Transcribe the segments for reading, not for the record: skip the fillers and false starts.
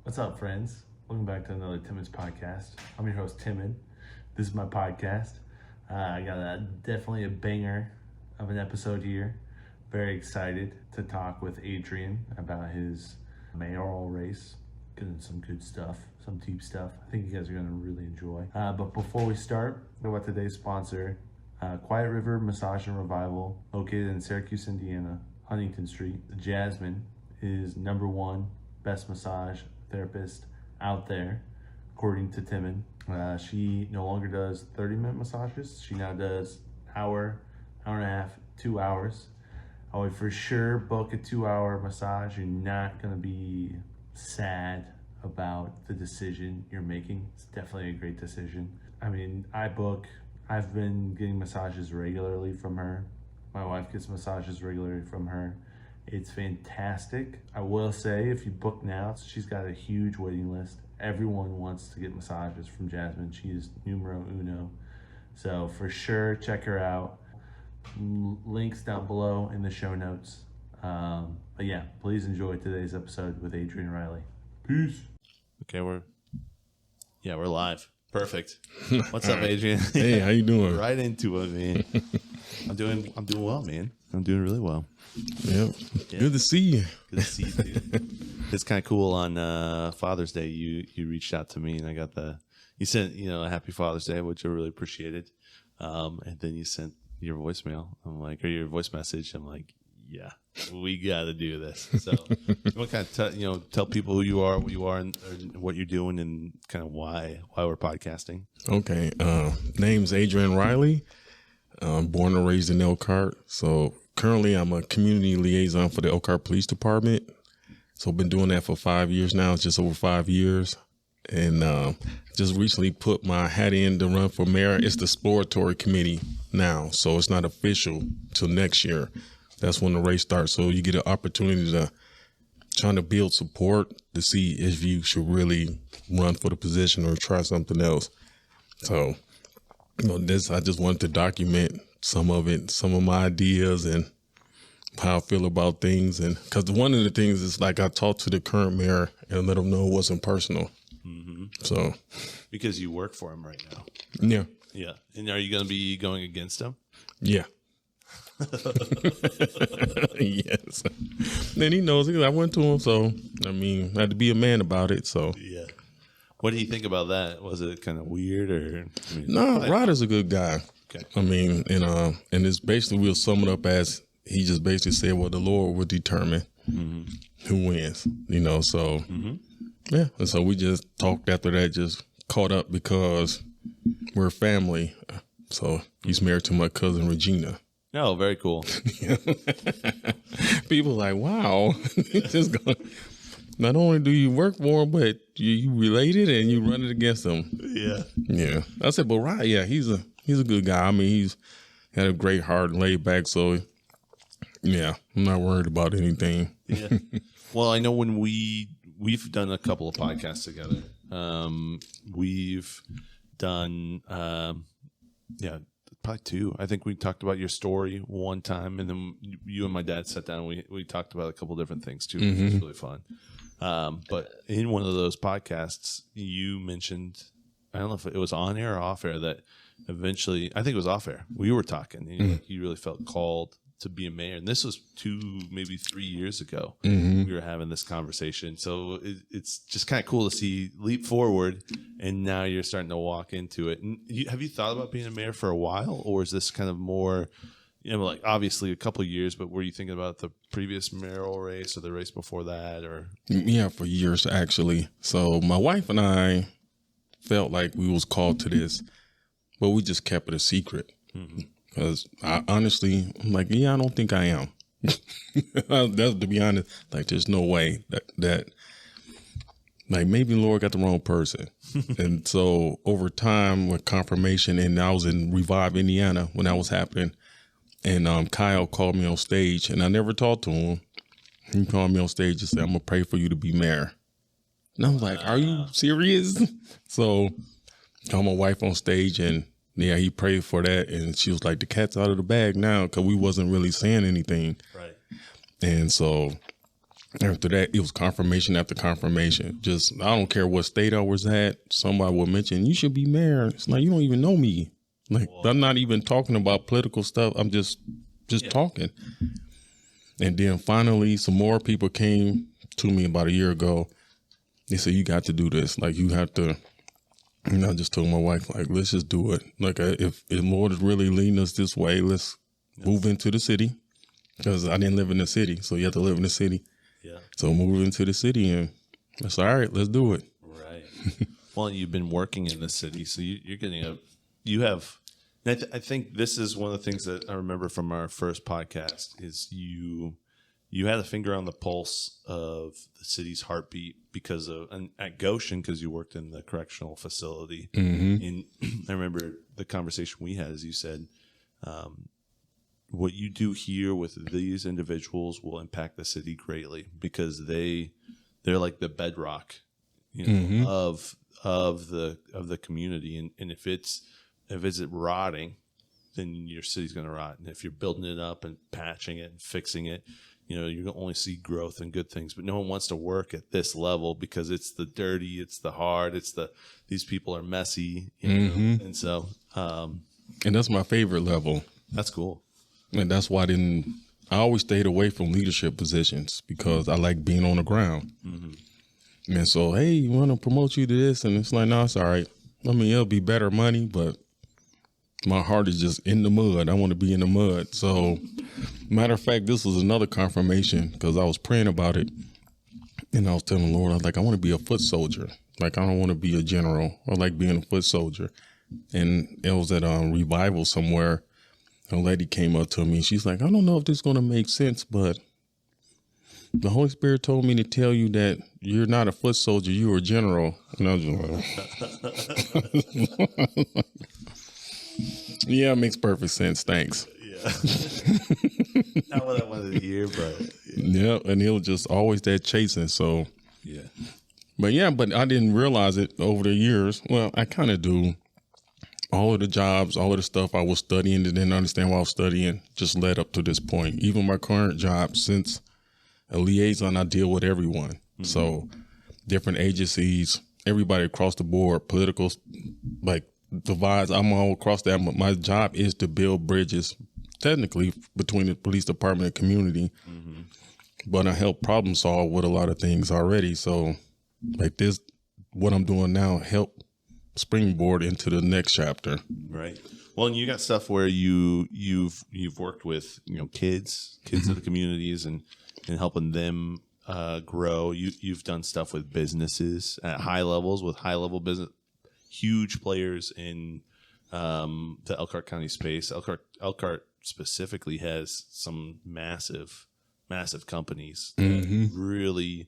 What's up, friends? Welcome back to another Timmons podcast. I'm your host, Timon. This is my podcast. I got definitely a banger of an episode here. Very excited to talk with Adrian about his mayoral race. Getting some good stuff, some deep stuff. I think you guys are going to really enjoy. But before we start, what about today's sponsor, Quiet River Massage and Revival, located in Syracuse, Indiana, Huntington Street. Jasmine is #1 best massage therapist out there, according to Timon. She no longer does 30-minute massages. She now does hour and a half, 2 hours. I would for sure book a 2-hour massage. You're not going to be sad about the decision you're making. It's definitely a great decision. I mean, I've been getting massages regularly from her. My wife gets massages regularly from her. It's fantastic. I will say, if you book now, she's got a huge waiting list. Everyone wants to get massages from Jasmine. She is numero uno. So for sure, check her out. Links down below in the show notes. But yeah, please enjoy today's episode with Adrain Riley. Peace. Okay, we're live. Perfect. What's up, Adrian? Hey, how you doing? Right into it, man. I'm doing well, man. I'm doing really well. Yep. Yeah. Good to see you. Good to see you, dude. It's kind of cool. On Father's Day, you reached out to me, and I got you sent a Happy Father's Day, which I really appreciated. And then you sent your voicemail. Or your voice message. I'm like, yeah, we got to do this. So, you want to kind of tell people who you are, what you are, and what you're doing, and kind of why we're podcasting. Okay. Name's Adrain Riley. Born and raised in Elkhart. So currently, I'm a community liaison for the Elkhart Police Department. So I've been doing that for 5 years now. It's just over 5 years. And just recently put my hat in to run for mayor. It's the exploratory committee now. So it's not official till next year. That's when the race starts. So you get an opportunity to trying to build support to see if you should really run for the position or try something else. So, I just wanted to document some of it, some of my ideas and how I feel about things. And because one of the things is I talked to the current mayor and let him know it wasn't personal. Mm-hmm. So, because you work for him right now. Yeah. Yeah. And are you going to be going against him? Yeah. Yes. And he knows it. I went to him, so I had to be a man about it. So yeah. What do you think about that? Was it kind of weird or? No, Ryder's a good guy. Okay. And it's basically we'll sum it up as he just basically said, well, the Lord will determine who wins. So yeah. And so we just talked after that, just caught up because we're family. So he's married to my cousin Regina. Oh, very cool. People are like, wow. Not only do you work for him, but you related and you run it against him. Yeah. Yeah. I said, but right, yeah, he's a good guy. He's got a great heart and laid back. So yeah, I'm not worried about anything. Yeah. Well, I know when we've done a couple of podcasts together. We've done probably 2. I think we talked about your story one time, and then you and my dad sat down and we talked about a couple different things too, which was really fun. But in one of those podcasts, you mentioned, I don't know if it was on air or off air, that eventually, I think it was off air, we were talking, and you really felt called to be a mayor. And this was 2, maybe 3 years ago. We were having this conversation. So it's just kind of cool to see leap forward, and now you're starting to walk into it. And have you thought about being a mayor for a while, or is this kind of more, obviously a couple of years, but were you thinking about the previous mayoral race or the race before that? Or yeah, for years actually. So my wife and I felt like we was called to this, but we just kept it a secret. Because I honestly, I'm like, yeah, I don't think I am. That's, to be honest, there's no way that maybe the Lord got the wrong person. And so over time with confirmation, and I was in Revive, Indiana when that was happening. And Kyle called me on stage, and I never talked to him. He called me on stage and said, I'm going to pray for you to be mayor. And I was like, are you serious? So I called my wife on stage, and yeah, he prayed for that, and she was like, the cat's out of the bag now, because we wasn't really saying anything. Right. And so After that, it was confirmation after confirmation. Just, I don't care what state I was at. Somebody will mention, you should be mayor. It's like, you don't even know me. Like, I'm not even talking about political stuff. I'm just talking. And then finally, some more people came to me about a year ago. They said, you got to do this. Like, you have to, and I just told my wife, like, let's just do it. Like, if the Lord is really leading us this way, let's move into the city. Because I didn't live in the city. So you have to live in the city. Yeah. So move into the city, and that's all right. Let's do it. Right. Well, you've been working in the city, so you're getting you have. And I think this is one of the things that I remember from our first podcast is you had a finger on the pulse of the city's heartbeat because of at Goshen, because you worked in the correctional facility. Mm-hmm. And I remember the conversation we had, as you said. What you do here with these individuals will impact the city greatly because they're like the bedrock, mm-hmm. of the community. And if it's rotting, then your city's going to rot. And if you're building it up and patching it and fixing it, you're going to only see growth and good things. But no one wants to work at this level because it's the dirty, it's the hard, these people are messy, mm-hmm. And so, and that's my favorite level. That's cool. And that's why I always stayed away from leadership positions because I like being on the ground. Mm-hmm. And so, hey, you want to promote you to this? And it's like, no, it's all right. I mean, it'll be better money, but my heart is just in the mud. I want to be in the mud. So, matter of fact, this was another confirmation because I was praying about it. And I was telling the Lord, I was like, I want to be a foot soldier. Like, I don't want to be a general. I like being a foot soldier. And it was at a revival somewhere. A lady came up to me. She's like, I don't know if this is going to make sense, but the Holy Spirit told me to tell you that you're not a foot soldier, you're a general. And I was just like, yeah, it makes perfect sense. Thanks. Yeah. Not what I wanted to hear, but. Yeah, and it was just always that chasing. So, yeah. But I didn't realize it over the years. Well, I kind of do. All of the jobs, all of the stuff I was studying and didn't understand what I was studying just led up to this point. Even my current job, since a liaison, I deal with everyone. Mm-hmm. So different agencies, everybody across the board, political, like divides, I'm all across that. My job is to build bridges, technically, between the police department and community. Mm-hmm. But I help problem solve with a lot of things already. So like this, what I'm doing now, help springboard into the next chapter. Right. Well, and you got stuff where you've worked with kids mm-hmm. of the communities and helping them grow. You've done stuff with businesses at high levels with high level business, huge players in the Elkhart County space. Elkhart specifically has some massive companies mm-hmm. that really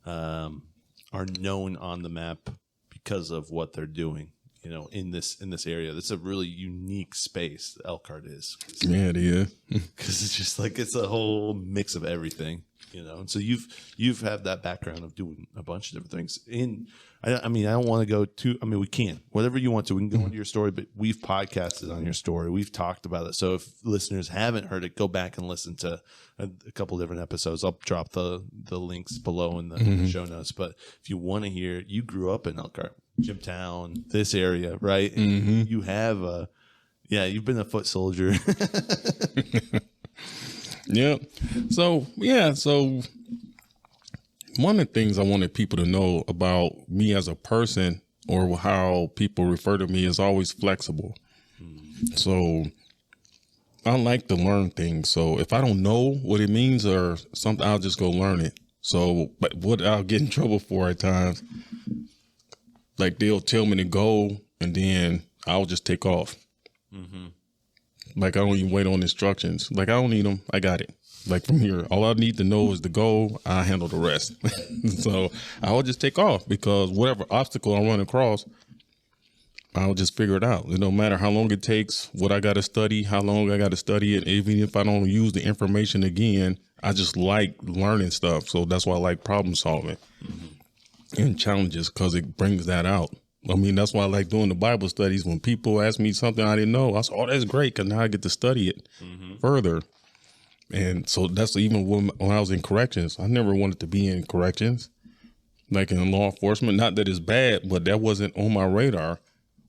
are known on the map because of what they're doing, in this area. That's a really unique space, Elkhart is. Yeah, it is. Because it's just like, it's a whole mix of everything, And so you've had that background of doing a bunch of different things. I mean, I don't want to go too, we can. Whatever you want to, we can go into your story, but we've podcasted on your story. We've talked about it. So if listeners haven't heard it, go back and listen to a couple different episodes. I'll drop the links below in the mm-hmm. show notes. But if you want to hear, you grew up in Elkhart, Jimtown, this area, right? Mm-hmm. You have you've been a foot soldier. Yep. So one of the things I wanted people to know about me as a person or how people refer to me is always flexible. Mm-hmm. So I like to learn things. So if I don't know what it means or something, I'll just go learn it. So, but what I'll get in trouble for at times, like they'll tell me to go and then I'll just take off. Mm-hmm. Like I don't even wait on instructions. Like I don't need them. I got it. Like from here, all I need to know is the goal. I handle the rest. So I'll just take off because whatever obstacle I run across, I'll just figure it out. It don't matter how long it takes, what I got to study, how long I got to study it. Even if I don't use the information again, I just like learning stuff. So that's why I like problem solving and challenges because it brings that out. I mean, that's why I like doing the Bible studies. When people ask me something I didn't know, I say, oh, that's great because now I get to study it further. And so that's even when I was in corrections, I never wanted to be in corrections, like in law enforcement. Not that it's bad, but that wasn't on my radar.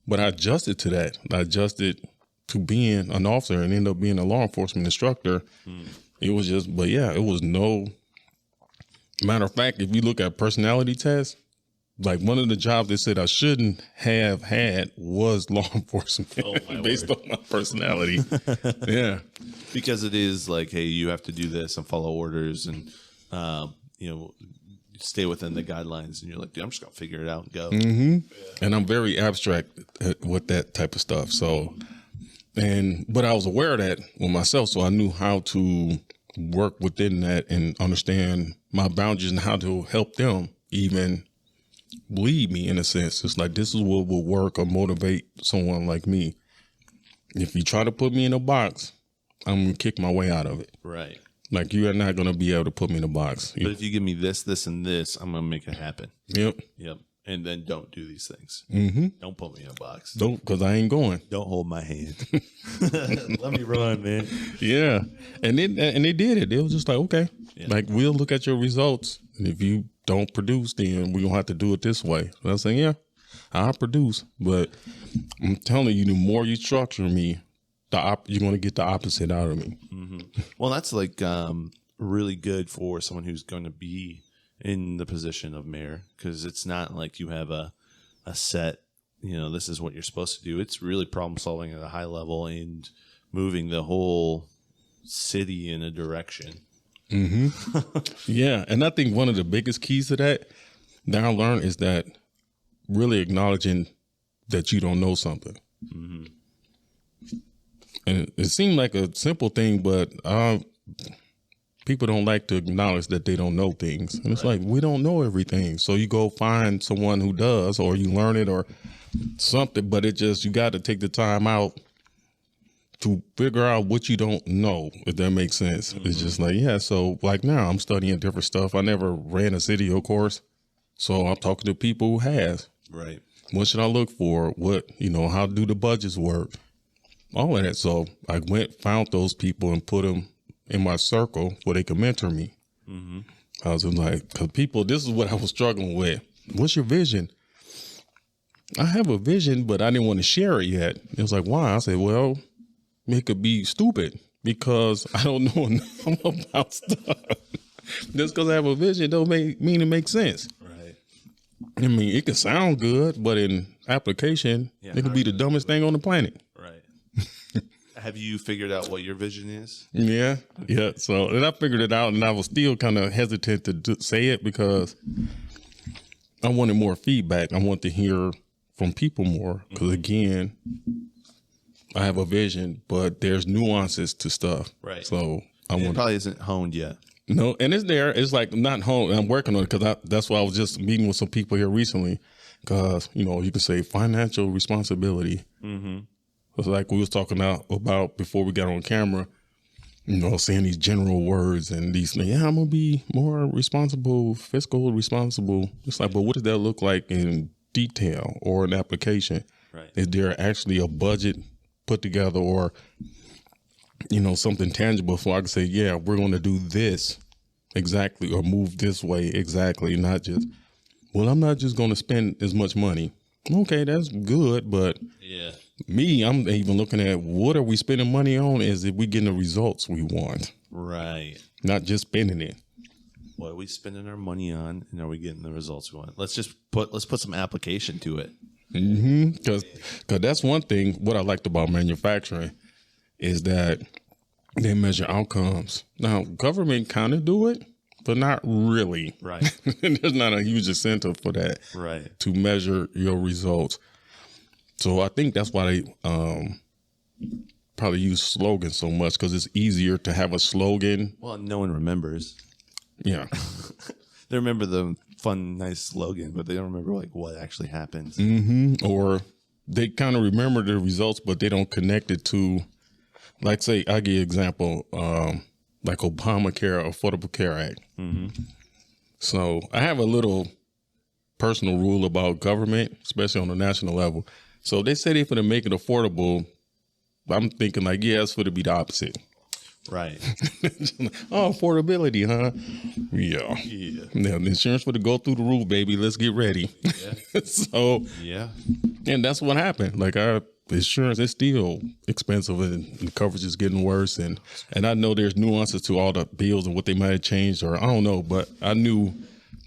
But I adjusted to that. I adjusted to being an officer and ended up being a law enforcement instructor. It was just, but yeah, it was no, matter of fact, if you look at personality tests, like one of the jobs they said I shouldn't have had was law enforcement based on my personality. Yeah. Because it is like, hey, you have to do this and follow orders and, stay within the guidelines. And you're like, dude, I'm just going to figure it out and go. Yeah. And I'm very abstract with that type of stuff. So, but I was aware of that with myself. So I knew how to work within that and understand my boundaries and how to help them even lead me in a sense. It's like, this is what will work or motivate someone like me. If you try to put me in a box, I'm going to kick my way out of it. Right. Like, you are not going to be able to put me in a box. But if you give me this, this, and this, I'm going to make it happen. Yep. And then don't do these things. Don't put me in a box. Don't, because I ain't going. Don't hold my hand. Let me run, man. Yeah. And they did it. They was just like, okay, like, we'll look at your results. And if you don't produce, then we're going to have to do it this way. And I was saying, yeah, I'll produce. But I'm telling you, the more you structure me, you're going to get the opposite out of me. Well, that's like really good for someone who's going to be in the position of mayor, because it's not like you have a set, this is what you're supposed to do. It's really problem solving at a high level and moving the whole city in a direction. Yeah. And I think one of the biggest keys to that I learned is that really acknowledging that you don't know something. And it seemed like a simple thing, but people don't like to acknowledge that they don't know things. And it's like, we don't know everything. So you go find someone who does, or you learn it or something, but you got to take the time out to figure out what you don't know, if that makes sense. It's just like, yeah. So like now I'm studying different stuff. I never ran a video course. So I'm talking to people who has. Right. What should I look for? What, how do the budgets work? All of that. So I found those people and put them in my circle where they could mentor me. I was like, because people, this is what I was struggling with. What's your vision? I have a vision, but I didn't want to share it yet. It was like, why? I said, well, it could be stupid because I don't know enough about stuff. Just because I have a vision don't mean it makes sense. Right. I mean, it could sound good, but in application, it could be the dumbest thing on the planet. Right. Have you figured out what your vision is? Yeah. So then I figured it out, and I was still kind of hesitant to say it because I wanted more feedback. I want to hear from people more because, again, I have a vision, but there's nuances to stuff. Right. So it probably isn't honed yet. No, and it's there. It's like not honed. I'm working on it because that's why I was just meeting with some people here recently because, you can say financial responsibility. It's like we was talking about before we got on camera, saying these general words and these things. Yeah, I'm going to be more responsible, fiscal responsible. It's like, but what does that look like in detail or an application? Right. Is there actually a budget put together or, something tangible so I can say, yeah, we're going to do this exactly or move this way exactly, not just, well, I'm not just going to spend as much money. Okay, that's good, but me, I'm even looking at what are we spending money on is if we getting the results we want. Right. Not just spending it. What are we spending our money on and are we getting the results we want? Let's put some application to it. Because that's one thing, what I liked about manufacturing is that they measure outcomes. Now, government kind of do it, but not really. Right. There's not a huge incentive for that. Right. To measure your results. So I think that's why they probably use slogans so much because it's easier to have a slogan. Well, no one remembers. Yeah. They remember the fun, nice slogan, but they don't remember what actually happens. Or they kind of remember the results, but they don't connect it to, like, say, I'll give you an example, like Obamacare, Affordable Care Act. So I have a little personal rule about government, especially on the national level. So they say they're going to make it affordable. I'm thinking like, yeah, it's going to be the opposite. Right. Oh, affordability, huh? Yeah. Now, the insurance would go through the roof, baby. Let's get ready. Yeah. So, Yeah. and that's what happened. Like our insurance is still expensive and the coverage is getting worse. And I know there's nuances to all the bills and what they might have changed, or I don't know, but I knew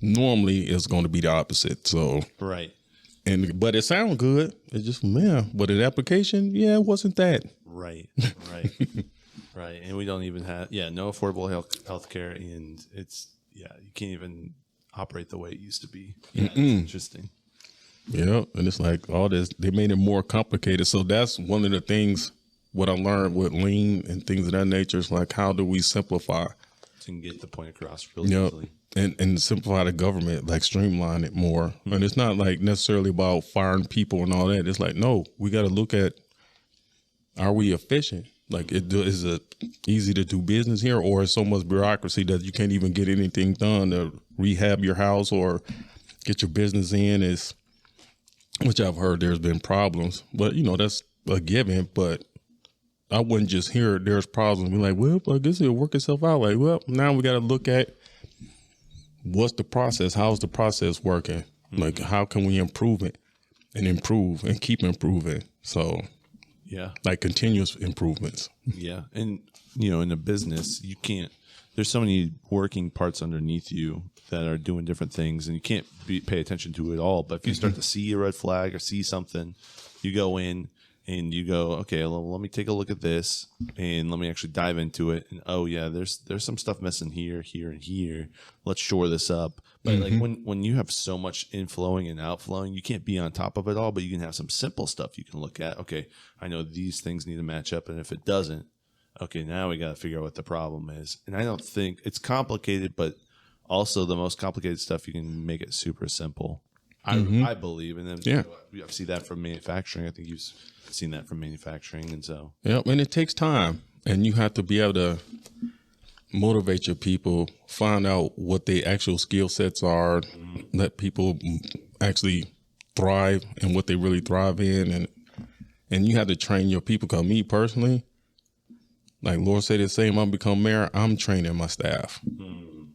normally it's going to be the opposite. So, Right. but it sounded good. It's just, but an application, it wasn't that. Right. Right. Right. And we don't even have, no affordable health care. And it's, you can't even operate the way it used to be. Yeah. It's interesting. Yeah. And it's like all this, they made it more complicated. So that's one of the things, what I learned with lean and things of that nature is like, how do we simplify? So you can get the point across really easily. And simplify the government, like streamline it more. And it's not like necessarily about firing people and all that. It's like, no, we got to look at, are we efficient? Like, is it easy to do business here, or is so much bureaucracy that you can't even get anything done to rehab your house or get your business in? Which I've heard there's been problems, but that's a given. But I wouldn't just hear there's problems and be like, well, I guess it'll work itself out. Like, well, now we got to look at what's the process? How's the process working? Like, how can we improve it and keep improving? So. Yeah. Like continuous improvements. Yeah. And, in a business, there's so many working parts underneath you that are doing different things and you can't pay attention to it all. But if you start to see a red flag or see something, you go in and you go, okay, well, let me take a look at this and let me actually dive into it. And, there's some stuff missing here, here, and here. Let's shore this up. But like when you have so much inflowing and outflowing, you can't be on top of it all, but you can have some simple stuff you can look at. Okay, I know these things need to match up. And if it doesn't, okay, now we got to figure out what the problem is. And I don't think it's complicated, but also the most complicated stuff, you can make it super simple. I believe. And then I've seen that from manufacturing. I think you've seen that from manufacturing. And so. Yeah, and it takes time. And you have to be able to motivate your people, find out what their actual skill sets are, let people actually thrive and what they really thrive in. And you have to train your people. Because me personally, like Lord said the same, I'm become mayor, I'm training my staff.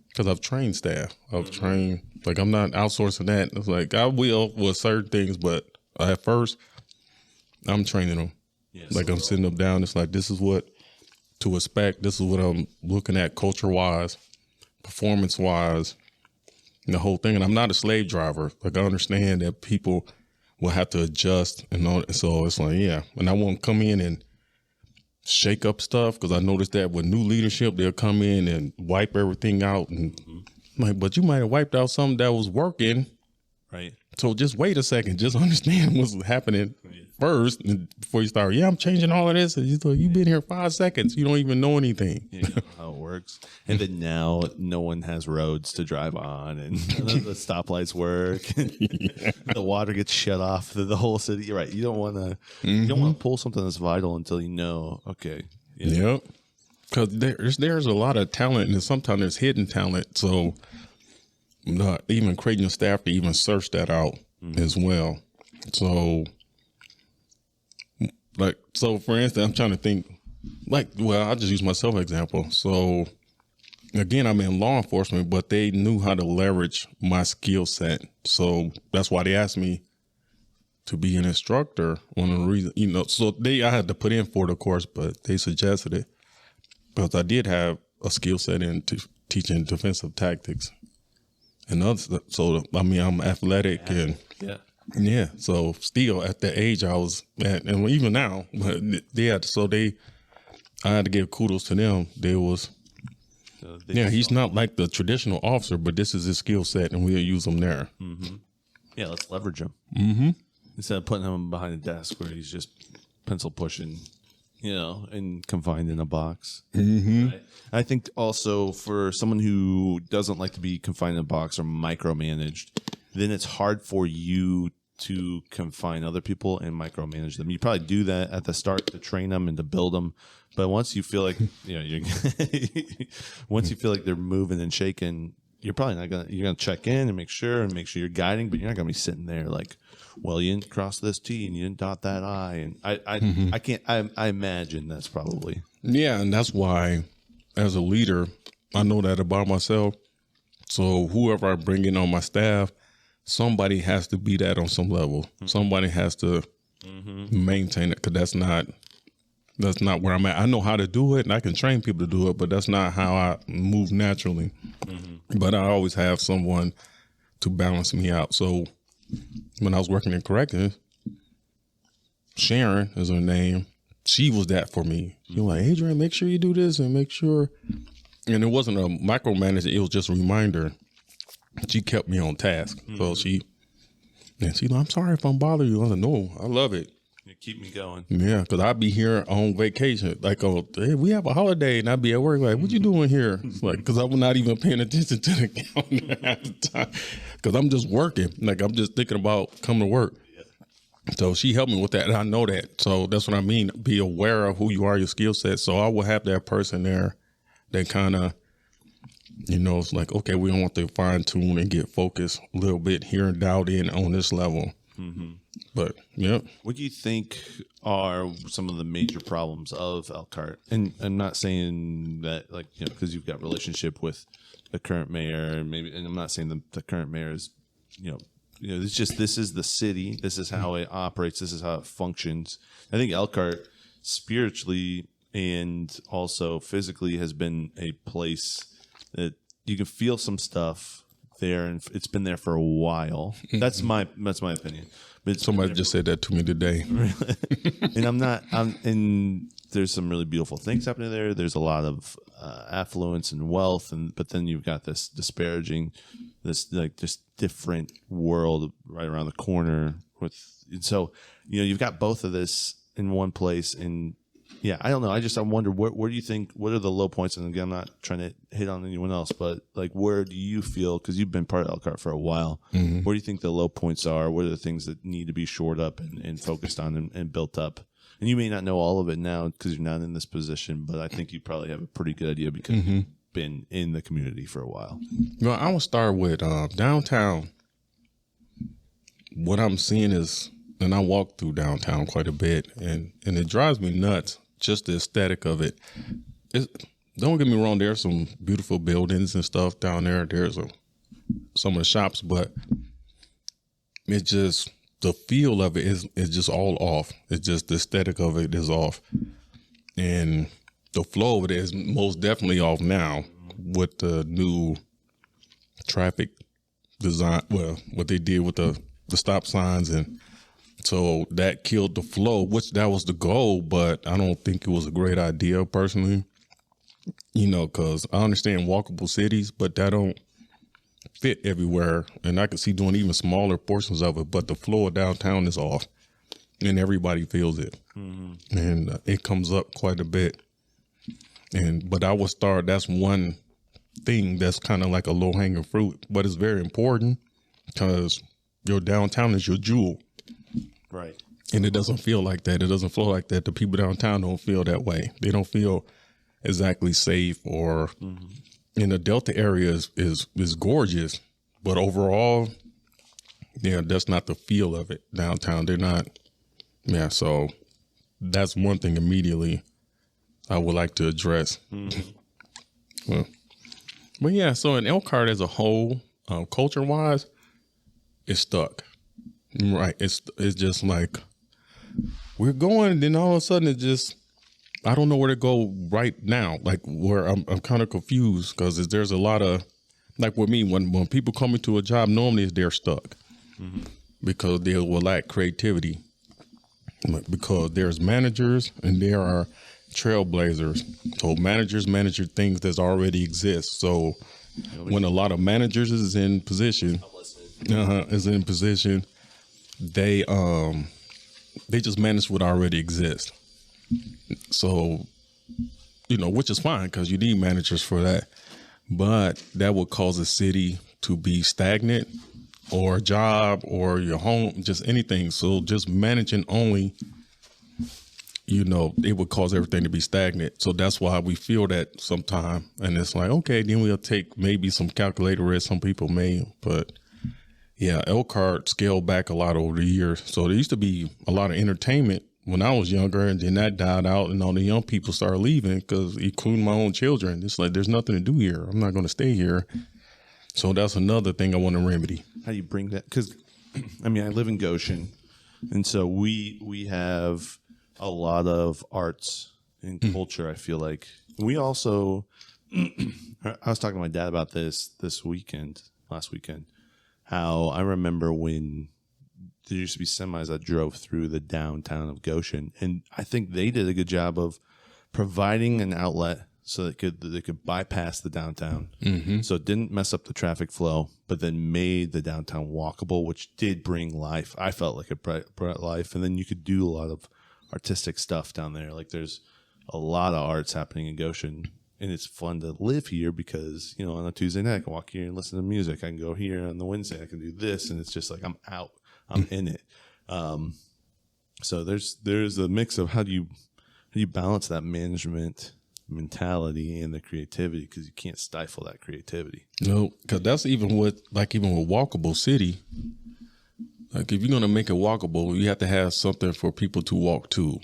Because I've trained staff. I've trained, like I'm not outsourcing that. It's like I will with certain things, but at first, I'm training them. Yes, like I'm sitting them down. It's like, this is what to expect. This is what I'm looking at culture-wise, performance-wise, and the whole thing. And I'm not a slave driver. Like I understand that people will have to adjust and all. So it's like, and I won't come in and shake up stuff because I noticed that with new leadership, they'll come in and wipe everything out. And I'm like, but you might have wiped out something that was working. Right. So just wait a second. Just understand what's happening first before you start. I'm changing all of this. And you've been here 5 seconds. You don't even know anything. You know how it works. And then now no one has roads to drive on, and the stoplights work. And the water gets shut off the whole city. You're right. You don't want to. You don't want to pull something that's vital until you know. Okay. Yep. Because there's a lot of talent, and sometimes there's hidden talent. So. Not even creating a staff to even search that out as well. So for instance, I'm trying to think I'll just use myself as an example. So again, I'm in law enforcement, but they knew how to leverage my skill set. So that's why they asked me to be an instructor. One of the reasons, so I had to put in for it, of course, but they suggested it because I did have a skill set in teaching defensive tactics. And others, so I'm athletic and so still at the age I was at, and even now, but I had to give kudos to them. He's not like the traditional officer, but this is his skill set, and we'll use him there. Yeah, let's leverage him instead of putting him behind a desk where he's just pencil pushing. And confined in a box. Right? I think also for someone who doesn't like to be confined in a box or micromanaged, then it's hard for you to confine other people and micromanage them. You probably do that at the start to train them and to build them. But once you feel like, once you feel like they're moving and shaking, you're probably not going to, you're going to check in and make sure you're guiding, but you're not going to be sitting there like, well, you didn't cross this T and you didn't dot that I. And I imagine that's probably. Yeah. And that's why as a leader, I know that about myself. So whoever I bring in on my staff, somebody has to be that on some level. Somebody has to maintain it, because that's not where I'm at. I know how to do it, and I can train people to do it, but that's not how I move naturally. But I always have someone to balance me out. So when I was working in corrections, Sharon is her name. She was that for me. You're like, Adrian, make sure you do this and make sure. And it wasn't a micromanager. It was just a reminder. She kept me on task. So she's like, I'm sorry if I'm bothering you. I was like, no, I love it. You keep me going. Yeah, because I'd be here on vacation. Like, oh, hey, we have a holiday, and I'd be at work like, what you doing here? It's like, because I'm not even paying attention to the calendar at the time. Because I'm just working. Like, I'm just thinking about coming to work. So she helped me with that, and I know that. So that's what I mean. Be aware of who you are, your skill set. So I will have that person there that kind of, it's like, okay, we don't want to fine tune and get focused a little bit here and dialed in on this level. But yeah. What do you think are some of the major problems of Elkhart? And I'm not saying that, like, because you've got relationship with the current mayor, and I'm not saying the current mayor is, it's just, this is the city. This is how it operates. This is how it functions. I think Elkhart spiritually and also physically has been a place that you can feel some stuff there, and it's been there for a while. That's my opinion. But somebody just said that to me today. And there's some really beautiful things happening there. There's a lot of affluence and wealth, but then you've got this disparaging, this different world right around the corner and so you've got both of this in one place. And yeah, I don't know. I wonder where do you think, what are the low points? And again, I'm not trying to hit on anyone else, but like, where do you feel, because you've been part of Elkhart for a while, where do you think the low points are? What are the things that need to be shored up and focused on and built up? And you may not know all of it now because you're not in this position, but I think you probably have a pretty good idea because you've been in the community for a while. Well, I will start with downtown. What I'm seeing is, and I walk through downtown quite a bit, and it drives me nuts, just the aesthetic of it. Don't get me wrong, there's some beautiful buildings and stuff down there. There's some of the shops, but it's just, the feel of it is just all off. It's just the aesthetic of it is off. And the flow of it is most definitely off now with the new traffic design. Well, what they did with the stop signs. And so that killed the flow, which that was the goal, but I don't think it was a great idea personally, because I understand walkable cities, but that don't fit everywhere, and I can see doing even smaller portions of it, but the flow of downtown is off and everybody feels it. And it comes up quite a bit. But I would start, that's one thing that's kind of like a low-hanging fruit, but it's very important because your downtown is your jewel. Right. And it doesn't feel like that. It doesn't flow like that. The people downtown don't feel that way. They don't feel exactly safe or in the Delta area is gorgeous, but overall, that's not the feel of it downtown. They're not, so that's one thing immediately I would like to address. Well, but yeah, so in Elkhart as a whole, culture-wise, it's stuck. Right. It's just like, we're going, and then all of a sudden it just, I don't know where to go right now. Like, where I'm kind of confused because there's a lot of, like with me, when people come into a job, normally they're stuck because they will lack creativity. Because there's managers and there are trailblazers. So managers manage things that already exist. So when a lot of managers is in position, they just manage what already exists. So, which is fine because you need managers for that. But that would cause a city to be stagnant, or a job, or your home, just anything. So just managing only, it would cause everything to be stagnant. So that's why we feel that sometime. And it's like, okay, then we'll take maybe some calculator risk. Some people may, but yeah, Elkhart scaled back a lot over the years. So there used to be a lot of entertainment when I was younger, and then that died out, and all the young people started leaving, because including my own children. It's like, there's nothing to do here. I'm not going to stay here. So that's another thing I want to remedy. How do you bring that? Because, I mean, I live in Goshen, and so we have a lot of arts and culture, I feel like. We also, I was talking to my dad about last weekend, how I remember when there used to be semis that drove through the downtown of Goshen, and I think they did a good job of providing an outlet so they could bypass the downtown, so it didn't mess up the traffic flow, but then made the downtown walkable, which did bring life. I felt like it brought life, and then you could do a lot of artistic stuff down there. Like there's a lot of arts happening in Goshen, and it's fun to live here because, you know, on a Tuesday night I can walk here and listen to music. I can go here on the Wednesday, I can do this, and it's just like I'm out, I'm in it. So there's a mix of how do you balance that management mentality and the creativity, because you can't stifle that creativity. No, because that's even with walkable city. Like if you're going to make it walkable, you have to have something for people to walk to.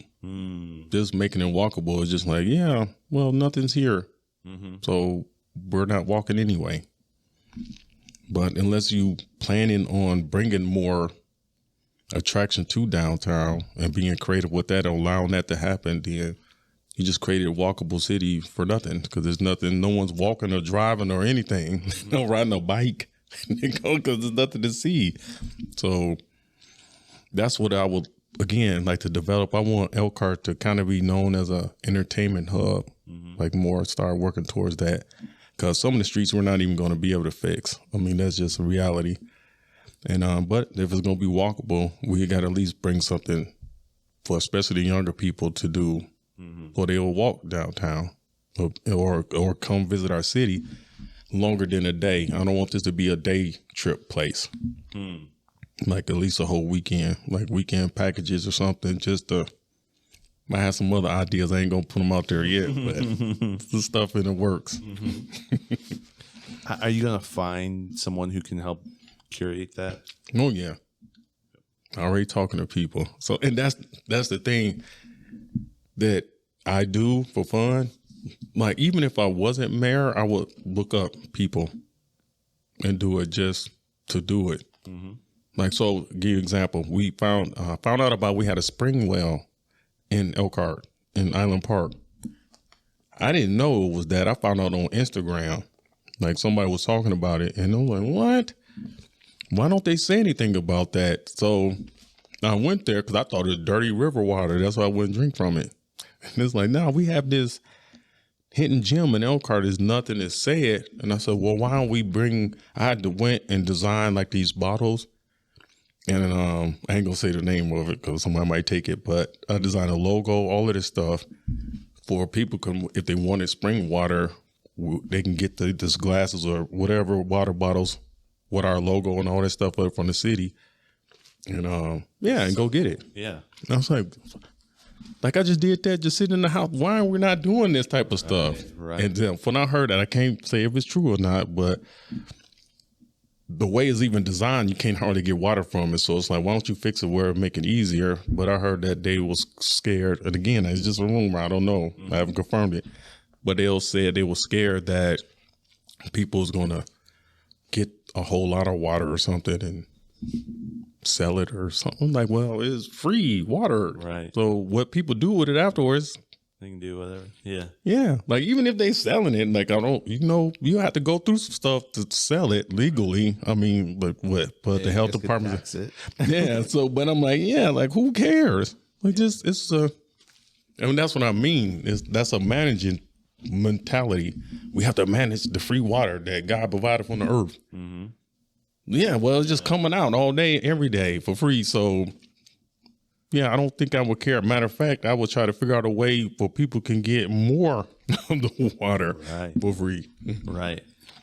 Just making it walkable is just like, yeah, well, nothing's here. So we're not walking anyway. But unless you planning on bringing more attraction to downtown and being creative with that, allowing that to happen, then you just created a walkable city for nothing, because there's nothing, no one's walking or driving or anything. No riding a bike because there's nothing to see. So that's what I would, again, like to develop. I want Elkhart to kind of be known as a entertainment hub, like more start working towards that, because some of the streets we're not even going to be able to fix. I mean, that's just a reality. And but if it's going to be walkable, we got to at least bring something for especially the younger people to do, or they'll walk downtown or come visit our city longer than a day. I don't want this to be a day trip place. Like at least a whole weekend, like weekend packages or something. Just to, might have some other ideas. I ain't gonna put them out there yet, but the stuff in the works. Are you gonna find someone who can help curate that? Oh yeah, already talking to people. So, and that's the thing that I do for fun. Like even if I wasn't mayor, I would look up people and do it just to do it. Like, so give you an example. We found out about, we had a spring well in Elkhart in Island Park. I didn't know it was that. I found out on Instagram. Like somebody was talking about it, and I'm like, what? Why don't they say anything about that? So I went there because I thought it was dirty river water. That's why I wouldn't drink from it. And it's like, no, we have this hidden gem in Elkhart. There's nothing to say it. And I said, well, why don't we I had to went and design like these bottles. And I ain't gonna say the name of it because somebody might take it, but I designed a logo, all of this stuff for people if they wanted spring water, they can get this glasses or whatever water bottles with our logo and all that stuff from the city. And and go get it. Yeah. And I was like I just did that, just sitting in the house. Why are we not doing this type of stuff? Right. And then when I heard that, I can't say if it's true or not, but the way it's even designed, you can't hardly get water from it. So it's like, why don't you fix it where it make it easier? But I heard that they was scared. And again, it's just a rumor. I don't know. I haven't confirmed it. But they said they were scared that people was going to get a whole lot of water or something and sell it or something. Like, well, it's free water. Right. So what people do with it afterwards, they can do whatever. Yeah. yeah. Like even if they selling it, like you have to go through some stuff to sell it legally. I mean, but the health department. Tax it. Yeah. So, but I'm like, yeah, like who cares? Like it's and that's what I mean. That's a managing mentality. We have to manage the free water that God provided from the earth. Yeah. Well, it's just coming out all day, every day for free. So yeah, I don't think I would care. Matter of fact, I would try to figure out a way for people can get more of the water for free. Right.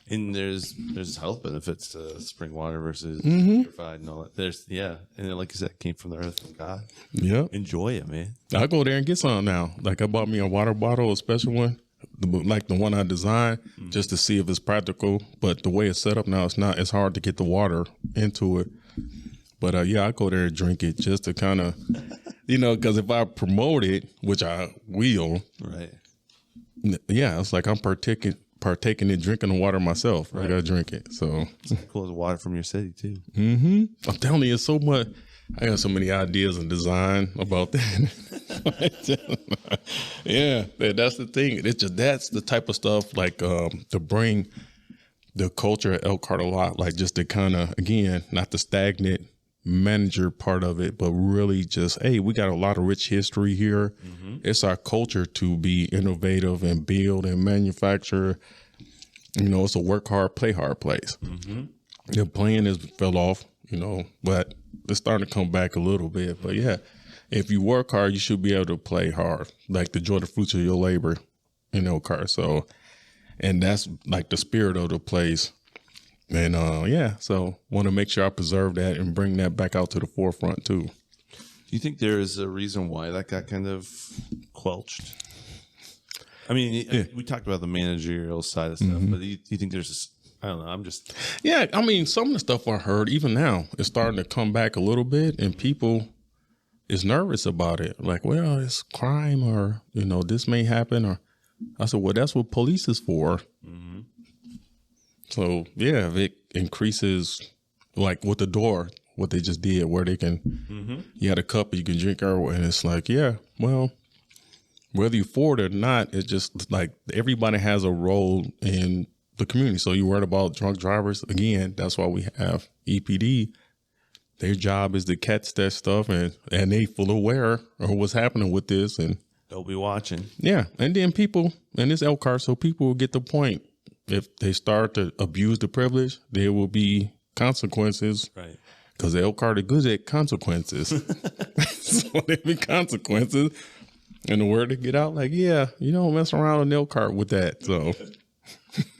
And there's health benefits to spring water versus purified and all that. And then, like you said, it came from the earth from God. Yeah. Enjoy it, man. I go there and get some now. Like I bought me a water bottle, a special one, like the one I designed, just to see if it's practical. But the way it's set up now, it's hard to get the water into it. But I go there and drink it just to kind of because if I promote it, which I will, Right. yeah, it's like I'm partaking in drinking the water myself. Right. I gotta drink it. So Cool as water from your city too. I'm telling you, it's so much. I got so many ideas and design about that. Yeah, that's the thing. That's the type of stuff like to bring the culture at Elkhart a lot, like just to kind of, again, not the stagnant manager part of it, but really just, hey, we got a lot of rich history here. It's our culture to be innovative and build and manufacture. It's a work hard, play hard place. The playing has fell off, but it's starting to come back a little bit. But yeah, if you work hard, you should be able to play hard, like to enjoy the fruits of your labor in Elkhart. So, and that's like the spirit of the place. And so want to make sure I preserve that and bring that back out to the forefront too. Do you think there is a reason why that got kind of quelched? I mean, we talked about the managerial side of stuff, but do you think there's I don't know. Yeah, I mean, some of the stuff I heard, even now, is starting to come back a little bit, and people is nervous about it. Like, well, it's crime, or, this may happen. Or I said, well, that's what police is for. So, yeah, if it increases, like with the door, what they just did, where they can, you had a cup, you can drink, and it's like, yeah, well, whether you're for it or not, it's just like everybody has a role in the community. So you worried about drunk drivers? Again, that's why we have EPD. Their job is to catch that stuff, and they full aware of what's happening with this, and they'll be watching. Yeah, and then people, and it's Elkhart, so people will get the point. If they start to abuse the privilege, there will be consequences. Right. Because Elkhart is good at consequences. So there'll be consequences, and the word to get out, like, yeah, you don't mess around in Elkhart with that. So.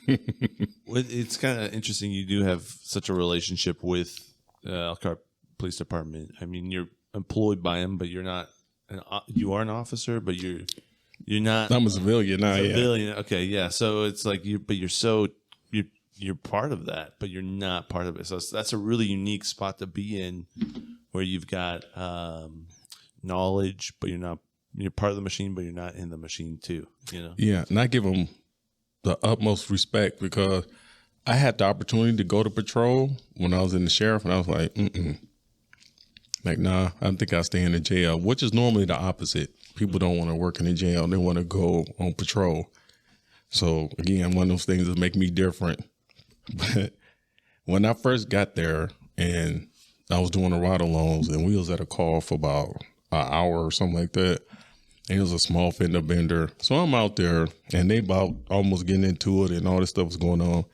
It's kind of interesting. You do have such a relationship with Elkhart Police Department. I mean, you're employed by them, but you're not. You are an officer, but you're not. I'm a civilian now. Civilian, yeah. Okay, yeah. So it's like you're part of that, but you're not part of it. So that's a really unique spot to be in, where you've got knowledge, but you're not. You're part of the machine, but you're not in the machine too. Yeah, and I give them the utmost respect, because I had the opportunity to go to patrol when I was in the sheriff, and I was like, like, nah, I think I stay in the jail, which is normally the opposite. People don't want to work in the jail. They want to go on patrol. So again, one of those things that make me different. But when I first got there and I was doing the ride-alongs, and we was at a call for about an hour or something like that, and it was a small fender bender. So I'm out there, and they about almost getting into it, and all this stuff was going on.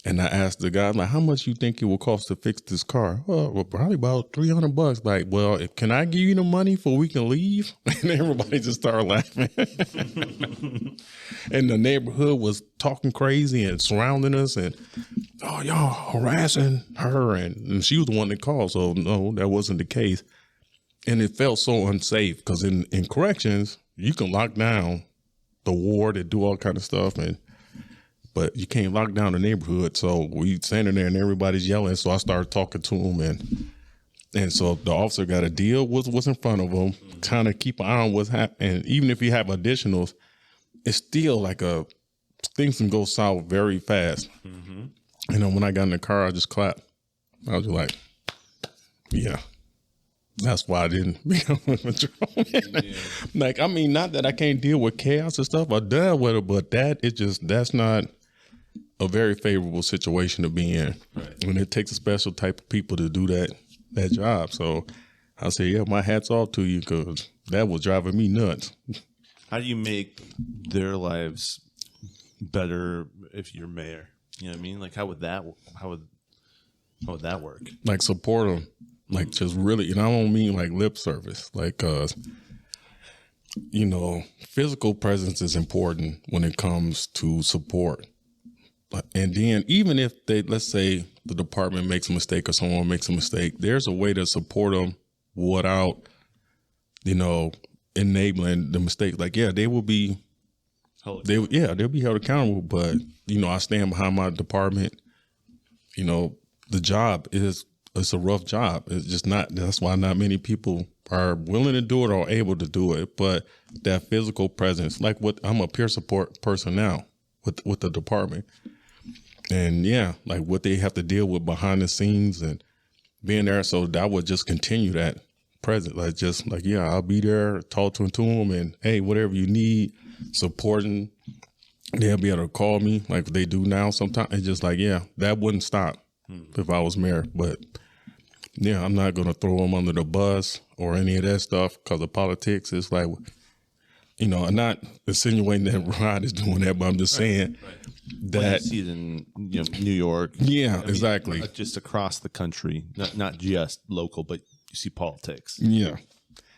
And I asked the guy, like, how much you think it will cost to fix this car? Well, probably about $300. Like, well, can I give you the money so we can leave? And everybody just started laughing. And the neighborhood was talking crazy and surrounding us, and, oh, y'all harassing her. And she was the one that called, so no, that wasn't the case. And it felt so unsafe, because in corrections, you can lock down the ward and do all kind of stuff, but you can't lock down the neighborhood. So we standing there and everybody's yelling. So I started talking to them, and so the officer got to deal with what's in front of him, kind of keep an eye on what's happening. And even if you have additionals, it's still like things can go south very fast. When I got in the car, I just clapped. I was like, yeah. That's why I didn't become a patrolman. Yeah. Like, I mean, not that I can't deal with chaos and stuff. I dealt with it, but that's not a very favorable situation to be in. Right. When it takes a special type of people to do that job. So I say, yeah, my hat's off to you, because that was driving me nuts. How do you make their lives better if you're mayor? You know what I mean? Like, how would that work? Like, support them. Like, just really, and I don't mean like lip service, like, physical presence is important when it comes to support. And then even if let's say the department makes a mistake or someone makes a mistake, there's a way to support them without, enabling the mistake. Like, yeah, they will be, they'll be held accountable, but, I stand behind my department. The job it's a rough job. It's just not, that's why not many people are willing to do it or able to do it, but that physical presence, like what I'm a peer support person now with the department. And yeah, like what they have to deal with behind the scenes and being there. So that would just continue that present, like just like, yeah, I'll be there, talking to them and hey, whatever you need, supporting, they'll be able to call me like they do now sometimes. It's just like, yeah, that wouldn't stop if I was mayor. But yeah, I'm not going to throw them under the bus or any of that stuff because of politics. It's like, you know, I'm not insinuating that Rod is doing that, but I'm just saying that. Well, you see it in New York. Yeah, I mean, exactly. Just across the country, not just local, but you see politics. Yeah.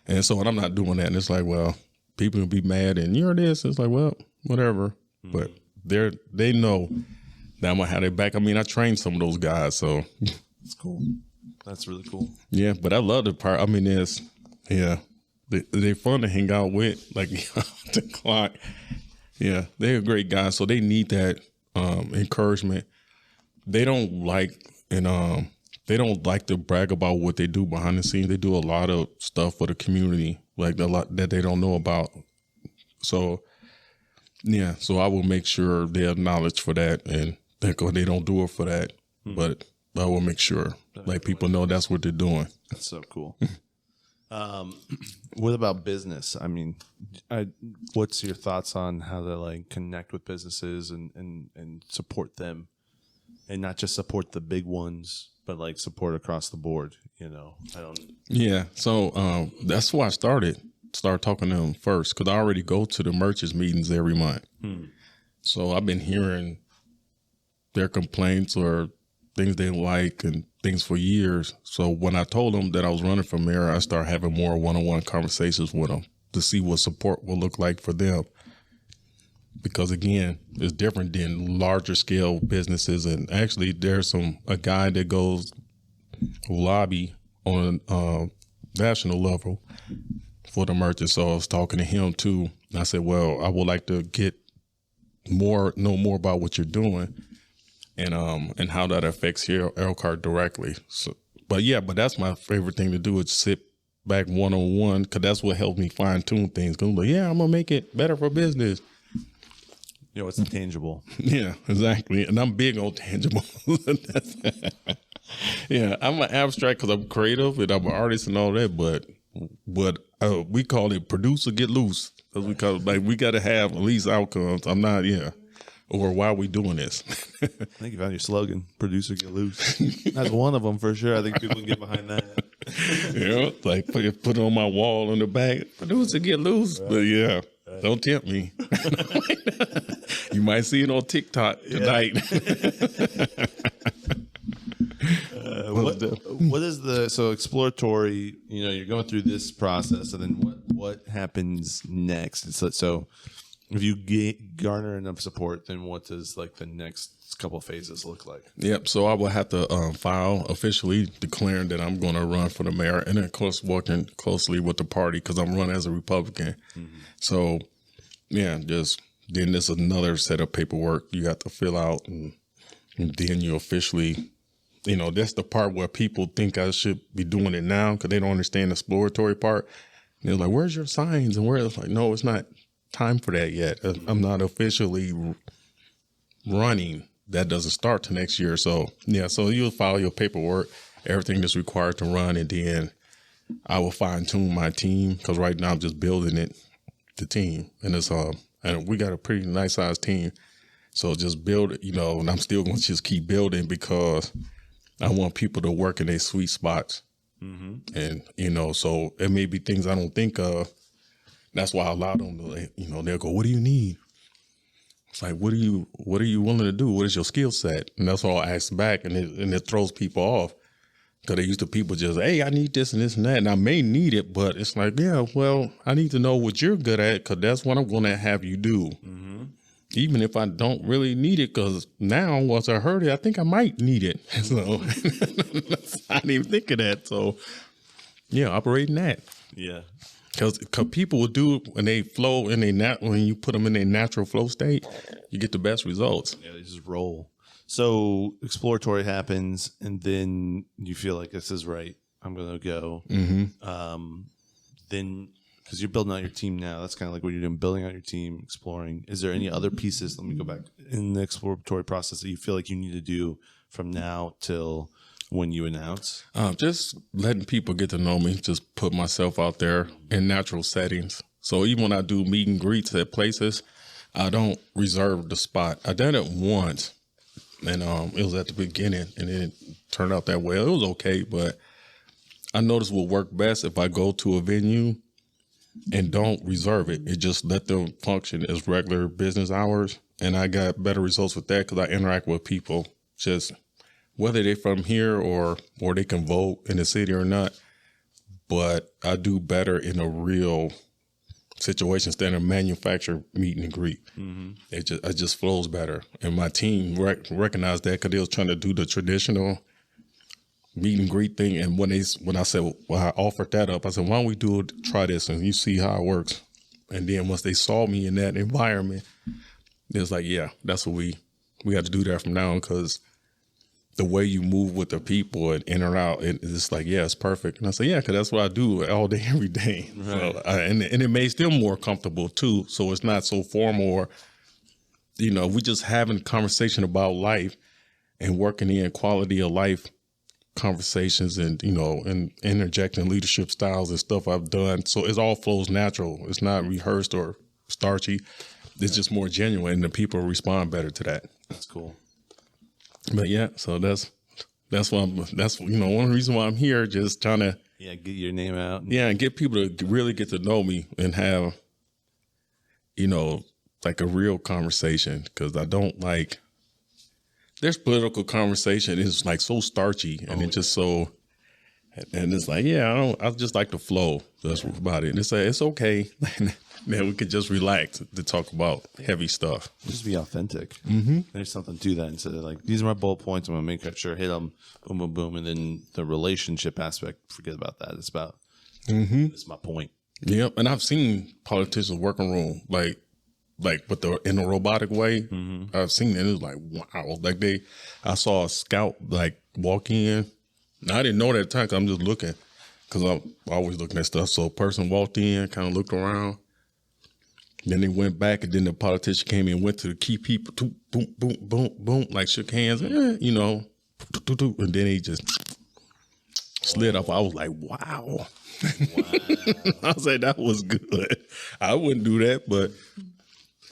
And so, and I'm not doing that. And it's like, well, people will be mad and you're this. It's like, well, whatever. But they know that I'm going to have their back. I mean, I trained some of those guys, so. That's cool. That's really cool. Yeah, but I love the part. I mean, they're fun to hang out with, like the clock. Yeah, they're great guys, so they need that encouragement. They don't like to brag about what they do behind the scenes. They do a lot of stuff for the community, like a lot that they don't know about. So yeah, so I will make sure they acknowledge for that, and they don't do it for that, but I will make sure like people know that's what they're doing. That's so cool. What about business? I mean, what's your thoughts on how to like connect with businesses and support them, and not just support the big ones, but like support across the board? Yeah. So that's why I started talking to them first, because I already go to the merchants meetings every month. So I've been hearing their complaints or things they like and things for years. So when I told them that I was running for mayor, I started having more one-on-one conversations with them to see what support will look like for them. Because again, it's different than larger scale businesses. And actually there's a guy that goes lobby on a national level for the merchants. So I was talking to him too. And I said, well, I would like to know more about what you're doing and how that affects here Elkhart directly. So, but that's my favorite thing to do is sit back one-on-one, because that's what helps me fine tune things. Cause I'm like, yeah, I'm gonna make it better for business. It's intangible. Yeah, exactly. And I'm big on tangible. Yeah, I'm an abstract because I'm creative and I'm an artist and all that, but we call it produce or get loose. Because we call it, like, we got to have at least outcomes. I'm not, or why are we doing this? I think you found your slogan, producer get loose. That's one of them for sure. I think people can get behind that. Like put it on my wall in the back, producer get loose. Right. But don't tempt me. You might see it on TikTok tonight. What is so exploratory? You're going through this process, and then what happens next? So if you garner enough support, then what does like the next couple of phases look like? Yep. So I will have to file officially declaring that I'm going to run for the mayor, and then of course working closely with the party because I'm running as a Republican. So then there's another set of paperwork you have to fill out, and then you officially. That's the part where people think I should be doing it now because they don't understand the exploratory part. And they're like, where's your signs? And it's like, no, it's not time for that yet. I'm not officially running. That doesn't start till next year. So, so you'll file your paperwork, everything that's required to run. And then I will fine tune my team because right now I'm just building the team. And and we got a pretty nice sized team. So just build it, and I'm still going to just keep building because I want people to work in their sweet spots. And, so it may be things I don't think of. That's why I allow them to, they'll go, what do you need? It's like, what are you willing to do? What is your skill set? And that's all I ask back. And it throws people off because they used to people just, hey, I need this and this and that. And I may need it, but it's like, yeah, well, I need to know what you're good at because that's what I'm going to have you do. Even if I don't really need it, because now once I heard it, I think I might need it. So I didn't even think of that. So operating that. Yeah. Because people will do it when they flow in when you put them in their natural flow state, you get the best results. Yeah, they just roll. So exploratory happens, and then you feel like this is right. I'm going to go. then because you're building out your team now, that's kind of like what you're doing, building out your team, exploring. Is there any other pieces? Let me go back in the exploratory process that you feel like you need to do from now till when you announce? Just letting people get to know me, just put myself out there in natural settings. So even when I do meet and greets at places, I don't reserve the spot. I did it once, and it was at the beginning, and it turned out that way. It was okay, but I noticed what worked best if I go to a venue and don't reserve it. It just let them function as regular business hours, and I got better results with that because I interact with people, just whether they're from here or they can vote in the city or not. But I do better in a real situation than a manufactured meet and greet. Mm-hmm. It just flows better, and my team recognized that because they was trying to do the traditional meet and greet thing. And when I said, well, I offered that up, I said, why don't we try this and you see how it works. And then once they saw me in that environment, it was like, yeah, that's what we have to do that from now on, because the way you move with the people and in or out, it's like, yeah, it's perfect. And I said, yeah, because that's what I do all day, every day. Right. So, and it makes them more comfortable too. So it's not so formal, or, we just having a conversation about life and working in quality of life conversations, and and interjecting leadership styles and stuff I've done. So it all flows natural. It's not rehearsed or starchy. It's just more genuine, and the people respond better to that. That's cool. But yeah, so that's one of the reasons why I'm here, just trying to get your name out. Yeah, and get people to really get to know me and have like a real conversation, because I don't like. There's political conversation is like so starchy, and it's just so, and it's like, I just like the flow. That's about it. And it's okay. Then we could just relax to talk about heavy stuff. Just be authentic. Mm-hmm. There's something to that, instead of like, these are my bullet points, I'm going to make sure hit them, boom, boom, boom. And then the relationship aspect, forget about that. It's about, it's my point. Yep. And I've seen politicians working room, like with in a robotic way. Mm-hmm. I've seen it. It was like, wow. Like I saw a scout like walk in. Now, I didn't know that at the time, 'cause I'm just looking, because I'm always looking at stuff. So a person walked in, kind of looked around. Then they went back, and then the politician came in, went to the key people, boom, boom, boom, boom, boom, like shook hands, and then he just slid off. I was like, wow. I was like, that was good. I wouldn't do that, but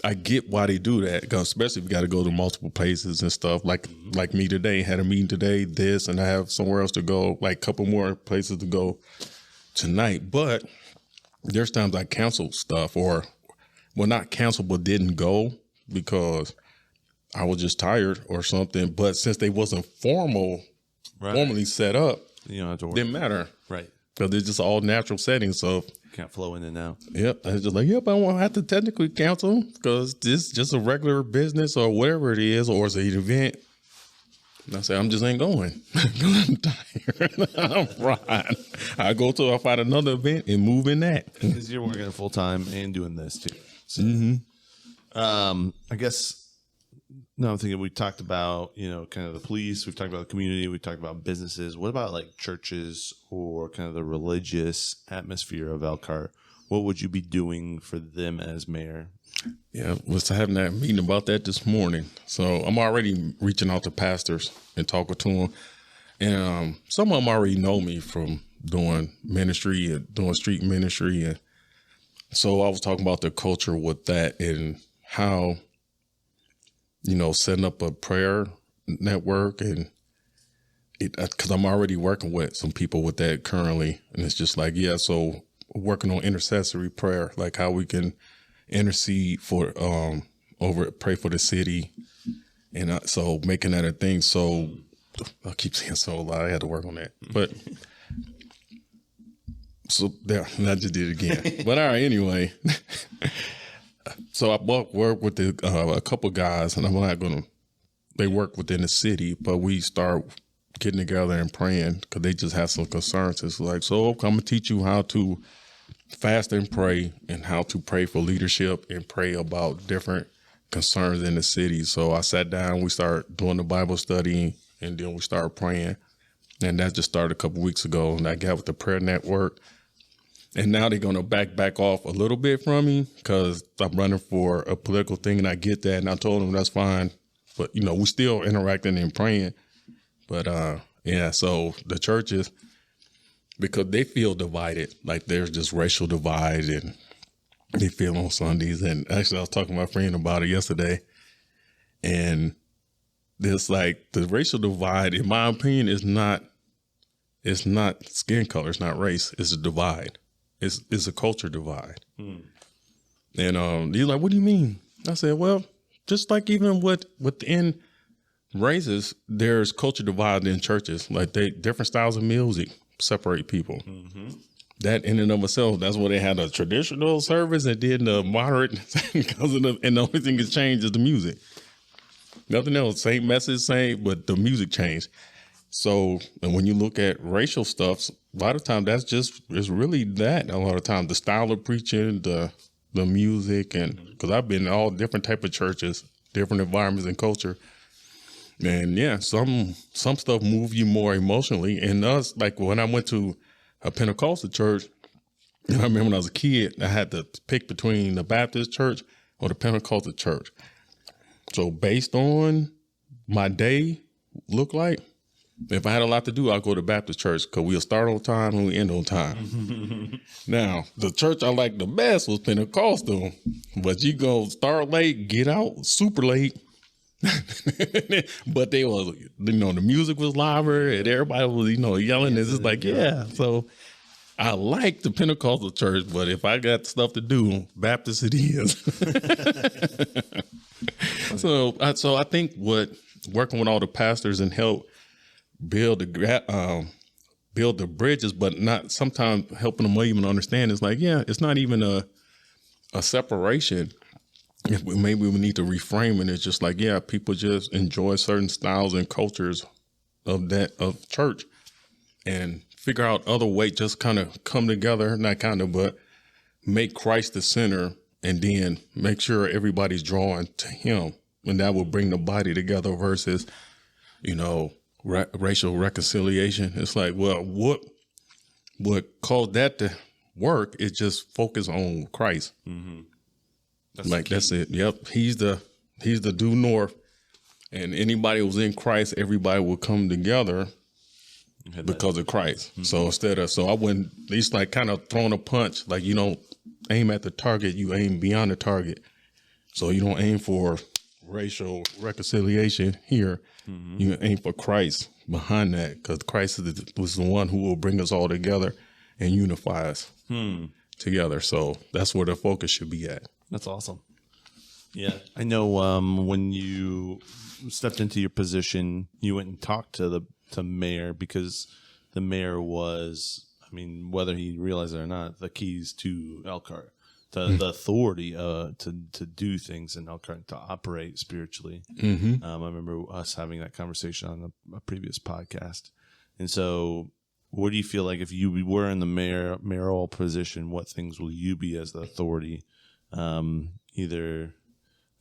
I get why they do that, because especially if you got to go to multiple places and stuff. Like me today, had a meeting today, and I have somewhere else to go, like a couple more places to go tonight. But there's times I cancel stuff, or not cancel, but didn't go because I was just tired or something. But since they wasn't formally set up, you don't have to worry. Didn't matter. Right. Because it's just all natural settings. So can't flow in and out. Yep. I was just like, I won't have to technically cancel, because this is just a regular business or whatever it is, or it's an event. And I say, I'm just ain't going. I'm tired. I'm fried. I find another event and move in that. Because you're working full time and doing this too. So, I guess, no, I'm thinking we talked about, kind of the police, we've talked about the community, we've talked about businesses. What about like churches or kind of the religious atmosphere of Elkhart? What would you be doing for them as mayor? Yeah, was having that meeting about that this morning. So I'm already reaching out to pastors and talking to them. And some of them already know me from doing ministry and doing street ministry. And so I was talking about the culture with that, and how, setting up a prayer network, and because I'm already working with some people with that currently. And it's just like, so working on intercessory prayer, like how we can intercede for, pray for the city. And so making that a thing. So I keep saying so a lot. I had to work on that, but so there, I just did it again. But all right, anyway. So I work with a couple guys, and they work within the city, but we start getting together and praying, because they just have some concerns. It's like, so I'm going to teach you how to fast and pray, and how to pray for leadership and pray about different concerns in the city. So I sat down, we started doing the Bible study, and then we started praying. And that just started a couple weeks ago. And I got with the prayer network. And now they're going to back off a little bit from me because I'm running for a political thing, and I get that. And I told them that's fine. But, you know, we still interacting and praying. But, yeah, so the churches, because they feel divided, like there's just racial divide, and they feel on Sundays. And actually, I was talking to my friend about it yesterday. And there's like the racial divide, in my opinion, it's not skin color, it's not race, it's a divide. It's a culture divide. And he's like, what do you mean? I said, well, just like even within races, there's culture divide in churches. Like different styles of music separate people. That in and of itself, that's why they had a traditional service and then the moderate, because and the only thing that's changed is the music. Nothing else, same message, but the music changed. So, and when you look at racial stuff, a lot of times it's really that. A lot of times the style of preaching, the music, and because I've been in all different type of churches, different environments and culture. And yeah, some stuff move you more emotionally. And us, like when I went to a Pentecostal church, and I remember when I was a kid, I had to pick between the Baptist church or the Pentecostal church. So based on my day look like, if I had a lot to do, I'll go to Baptist church because we'll start on time and we end on time. Now, the church I liked the best was Pentecostal, but you go start late, get out super late. But they was, the music was louder and everybody was, yelling. It's just like, yeah. So I like the Pentecostal church, but if I got stuff to do, Baptist it is. So I think working with all the pastors and help build the bridges, but not sometimes helping them even understand. It's like, yeah, it's not even a separation. Maybe we need to reframe it. It's just like, yeah, people just enjoy certain styles and cultures of church, and figure out other ways, just kind of come together, but make Christ the center, and then make sure everybody's drawn to him, and that will bring the body together versus, racial reconciliation. It's like, well, what caused that to work is just focus on Christ. Mm-hmm. That's it. Yep. He's the due north, and anybody who was in Christ, everybody will come together because of Christ. Mm-hmm. So I wouldn't, at least like kind of throwing a punch, like you don't aim at the target, you aim beyond the target. So you don't aim for racial reconciliation here. Mm-hmm. You aim for Christ behind that, because Christ was the one who will bring us all together and unify us together. So that's where the focus should be at. That's awesome. Yeah. I know when you stepped into your position, you went and talked to the mayor, because the mayor was, whether he realized it or not, the keys to Elkhart, the authority to do things in Elkhart, to operate spiritually. Mm-hmm. I remember us having that conversation on a previous podcast. And so what do you feel like if you were in the mayoral position, what things will you be as the authority, either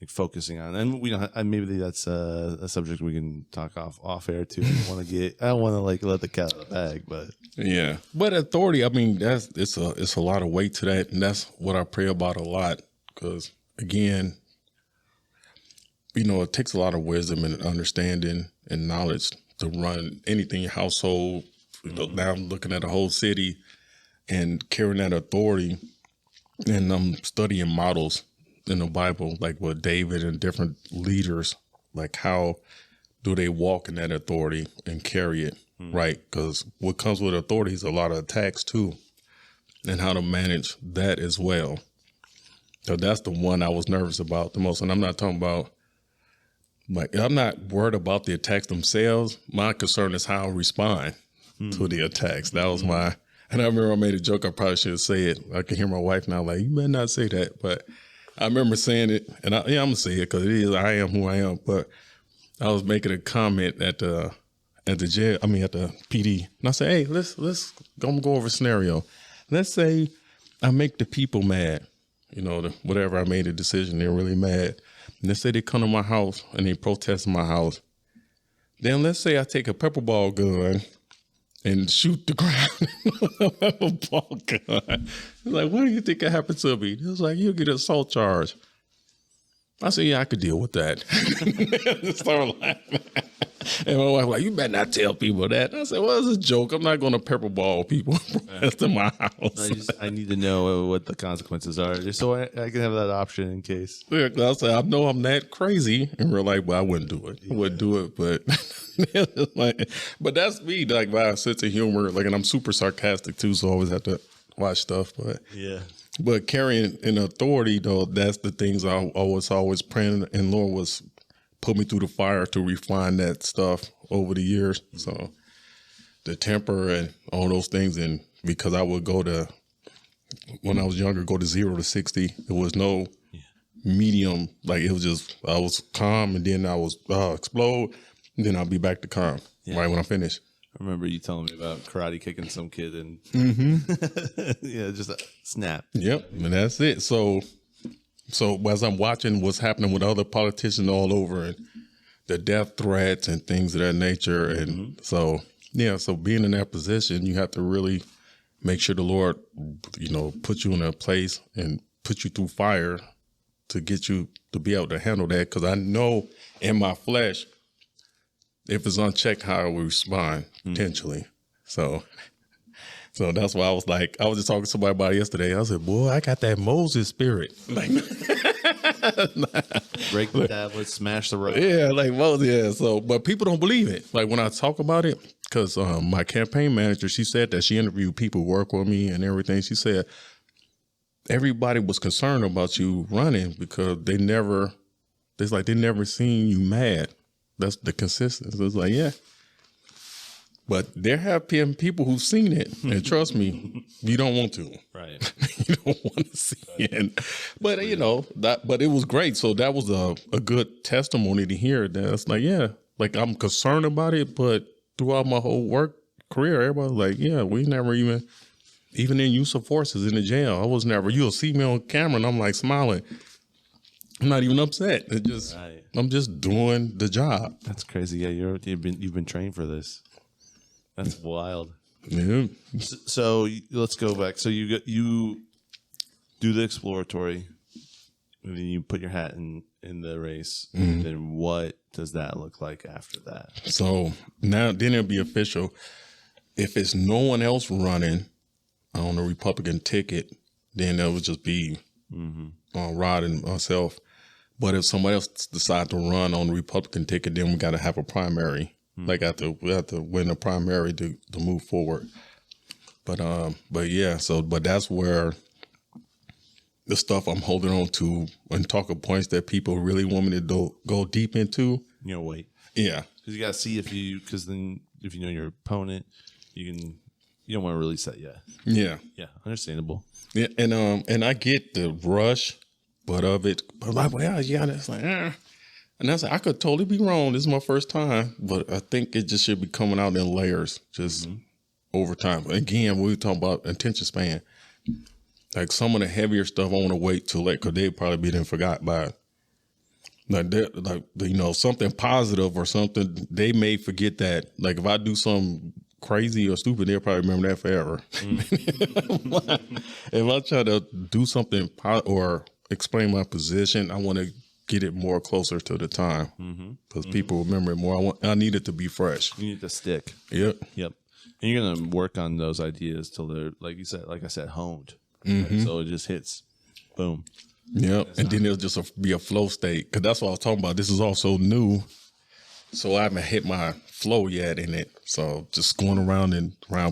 like focusing on? And we don't, maybe that's a subject we can talk off air too. I don't want to like let the cat out of the bag, but yeah. But authority, it's a lot of weight to that, and that's what I pray about a lot. Because again, it takes a lot of wisdom and understanding and knowledge to run anything in your household. Now I'm looking at a whole city and carrying that authority. And I'm studying models in the Bible, like with David and different leaders, like how do they walk in that authority and carry it, right? Because what comes with authority is a lot of attacks too, and how to manage that as well. So that's the one I was nervous about the most. And I'm not talking about, I'm not worried about the attacks themselves. My concern is how I respond to the attacks. That was my... And I remember I made a joke. I probably should say it. I can hear my wife now, like, you better not say that. But I remember saying it, and I'm gonna say it because it is. I am who I am. But I was making a comment at the jail. At the PD, and I said, "Hey, let's go over a scenario. Let's say I make the people mad. Whatever I made a decision, they're really mad. And let's say they come to my house and they protest in my house. Then let's say I take a pepper ball gun and shoot the ground with a ball gun. He's like, what do you think could happen to me? He was like, you'll get an assault charge. I said, yeah, I could deal with that. Started laughing. And my wife was like, you better not tell people that. I said, well, it's a joke. I'm not going to pepper ball people to my house. I need to know what the consequences are, just so I can have that option in case. Yeah, I said, I know I'm that crazy in real life, but I wouldn't do it. I wouldn't do it, but but that's me, like my sense of humor. Like, and I'm super sarcastic too, so I always have to watch stuff. But yeah. But carrying an authority, though, that's the things I was always praying, and Lord was put me through the fire to refine that stuff over the years. So the temper and all those things, and because I would when I was younger, go to 0 to 60. There was no medium. Like, it was just, I was calm, and then I was explode, and then I'll be back to calm right when I finish. I remember you telling me about karate kicking some kid and yeah, just a snap. Yep, and that's it. So as I'm watching what's happening with other politicians all over and the death threats and things of that nature, and so being in that position, you have to really make sure the Lord, put you in a place and put you through fire to get you to be able to handle that. Because I know in my flesh, if it's unchecked, how I will respond potentially. So that's why I was just talking to somebody about it yesterday. I said, boy, I got that Moses spirit. Like, break the tablet, smash the road. Yeah, like Moses. Yeah. So, but people don't believe it. Like, when I talk about it, because my campaign manager, she said that she interviewed people who work with me and everything. She said everybody was concerned about you running because they never seen you mad. That's the consistency. It's like, yeah. But there have been people who've seen it, and trust me, you don't want to. Right. You don't want to see it. But, but it was great. So that was a good testimony to hear that. It's like, yeah, like, I'm concerned about it, but throughout my whole work career, everybody's like, yeah, we never even in use of forces in the jail, I was never, you'll see me on camera and I'm like smiling. I'm not even upset. It just, I'm just doing the job. That's crazy. Yeah, you've been trained for this. That's wild. Yeah. So let's go back. So you do the exploratory, and then you put your hat in the race. And then what does that look like after that? So then it'll be official. If it's no one else running on the Republican ticket, then that would just be Rod and myself. But if somebody else decides to run on the Republican ticket, then we got to have a primary. Like, we have to win a primary to move forward. But yeah, but that's where the stuff I'm holding on to and talking points that people really want me to go deep into. Wait. Yeah. Because you got to see because then if you know your opponent, you don't want to release that yet. Yeah. Yeah. Understandable. Yeah. And I get the rush, but like, well, yeah, it's like, And I said, I could totally be wrong. This is my first time, but I think it just should be coming out in layers, just over time. Again, we were talking about attention span. Like, some of the heavier stuff, I want to wait till because they'd probably be then forgot by it. Something positive or something, they may forget that. Like, if I do something crazy or stupid, they'll probably remember that forever. If I try to do something or explain my position, I want to get it more closer to the time because people remember it more. I need it to be fresh. You need to stick. Yep. And you're gonna work on those ideas till they're, like I said, honed. Right? So it just hits, boom. Yep. And then it'll just be a flow state, because that's what I was talking about. This is also new, so I haven't hit my flow yet in it. So just going around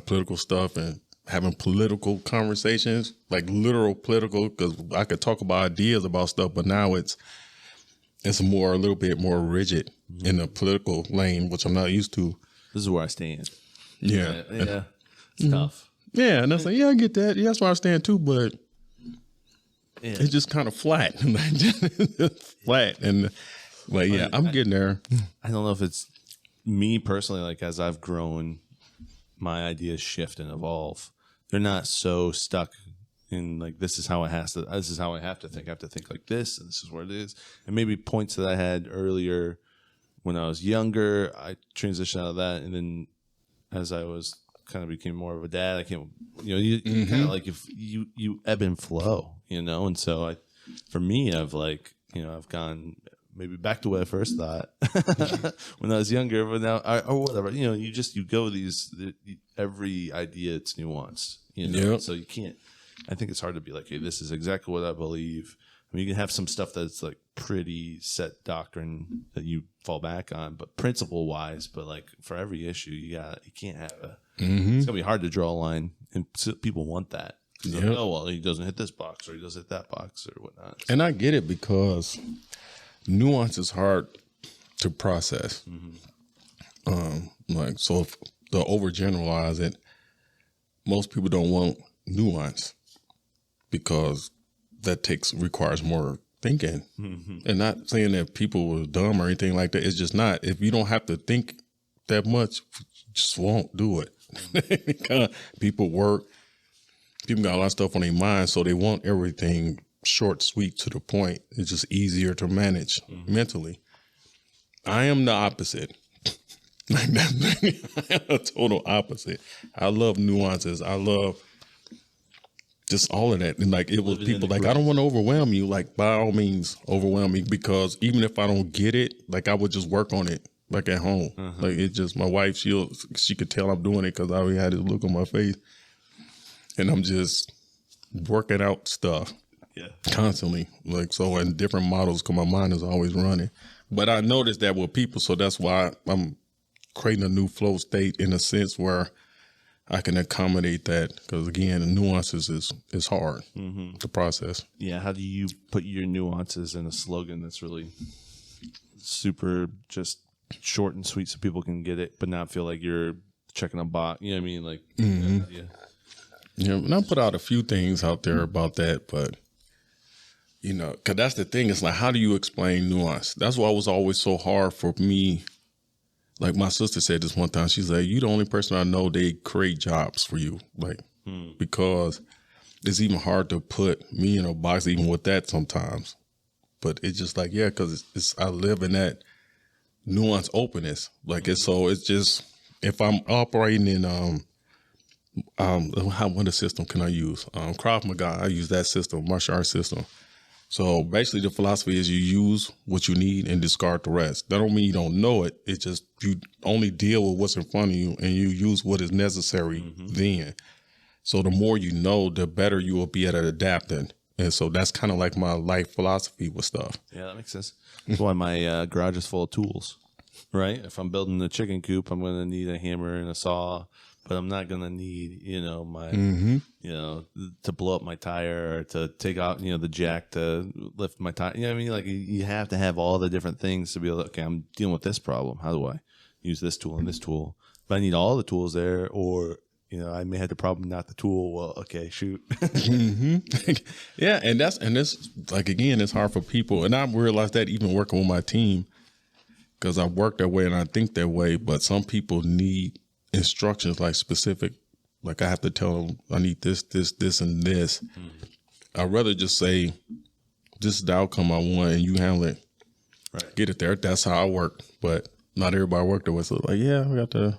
political stuff and having political conversations, like literal political, because I could talk about ideas about stuff, but now it's a little bit more rigid in the political lane, which I'm not used to. This is where I stand. Yeah. It's tough. Yeah, and I was like, yeah, I get that. Yeah, that's where I stand too, but it's just kind of flat. Flat. But yeah, I'm getting there. I don't know if it's me personally, like, as I've grown, my ideas shift and evolve. They're not so stuck in, like, this is how I have to think. I have to think like this, and this is what it is. And maybe points that I had earlier when I was younger, I transitioned out of that, and then as I was kind of became more of a dad. I can't, you kind of like if you ebb and flow, and so for me, I've gone maybe back to what I first thought when I was younger, but now or whatever, you go every idea it's nuanced, so you can't. I think it's hard to be like, hey, this is exactly what I believe. I mean, you can have some stuff that's like pretty set doctrine that you fall back on, but principle wise, but like for every issue, you can't have it's gonna be hard to draw a line, and people want that. Like, oh well, he doesn't hit this box, or he does hit that box, or whatnot. And I get it because nuance is hard to process. So if to overgeneralize it, most people don't want nuance because that requires more thinking. And not saying that people were dumb or anything like that. It's just not. If you don't have to think that much, you just won't do it. Because people work. People got a lot of stuff on their mind, so they want everything short, sweet, to the point. It's just easier to manage mentally. I am the opposite. I am a total opposite. I love nuances. I love just all of that. And like it was people like, I don't want to overwhelm you. Like by all means, overwhelm me, because even if I don't get it, like I would just work on it. Like at home, like it just, my wife, she could tell I'm doing it because I already had this look on my face, and I'm just working out stuff constantly. Like, so in different models, because my mind is always running. But I noticed that with people, so that's why I'm creating a new flow state in a sense where I can accommodate that. Because again, the nuances is hard to process. Yeah, how do you put your nuances in a slogan that's really super just short and sweet so people can get it, but not feel like you're checking a box? You know what I mean? Like, Yeah, and I put out a few things out there about that, but because that's the thing. It's like, how do you explain nuance? That's why it was always so hard for me. Like my sister said this one time, she's like, "You the only person I know they create jobs for you," like because it's even hard to put me in a box, even with that sometimes. But it's just like, because I live in that nuance openness. Like it's just, if I'm operating in what system can I use? Krav Maga. I use that system, martial arts system. So basically the philosophy is you use what you need and discard the rest. That don't mean you don't know it. It's just you only deal with what's in front of you and you use what is necessary then. So the more you know, the better you will be at adapting. And so that's kind of like my life philosophy with stuff. Yeah, that makes sense. That's why my garage is full of tools, right? If I'm building a chicken coop, I'm going to need a hammer and a saw, but I'm not going to need, my, to blow up my tire or to take out, the jack to lift my tire. You know what I mean? Like you have to have all the different things to be able to, okay, I'm dealing with this problem. How do I use this tool and this tool? But I need all the tools there, or I may have the problem, not the tool. Well, okay, shoot. Yeah, and this like, again, it's hard for people, and I realized that even working with my team, because I work that way and I think that way. But some people need instructions, like specific, like I have to tell them I need this, and this. I'd rather just say, this is the outcome I want, and you handle it. Right. Get it there. That's how I work. But not everybody worked that way. So like, yeah, we got to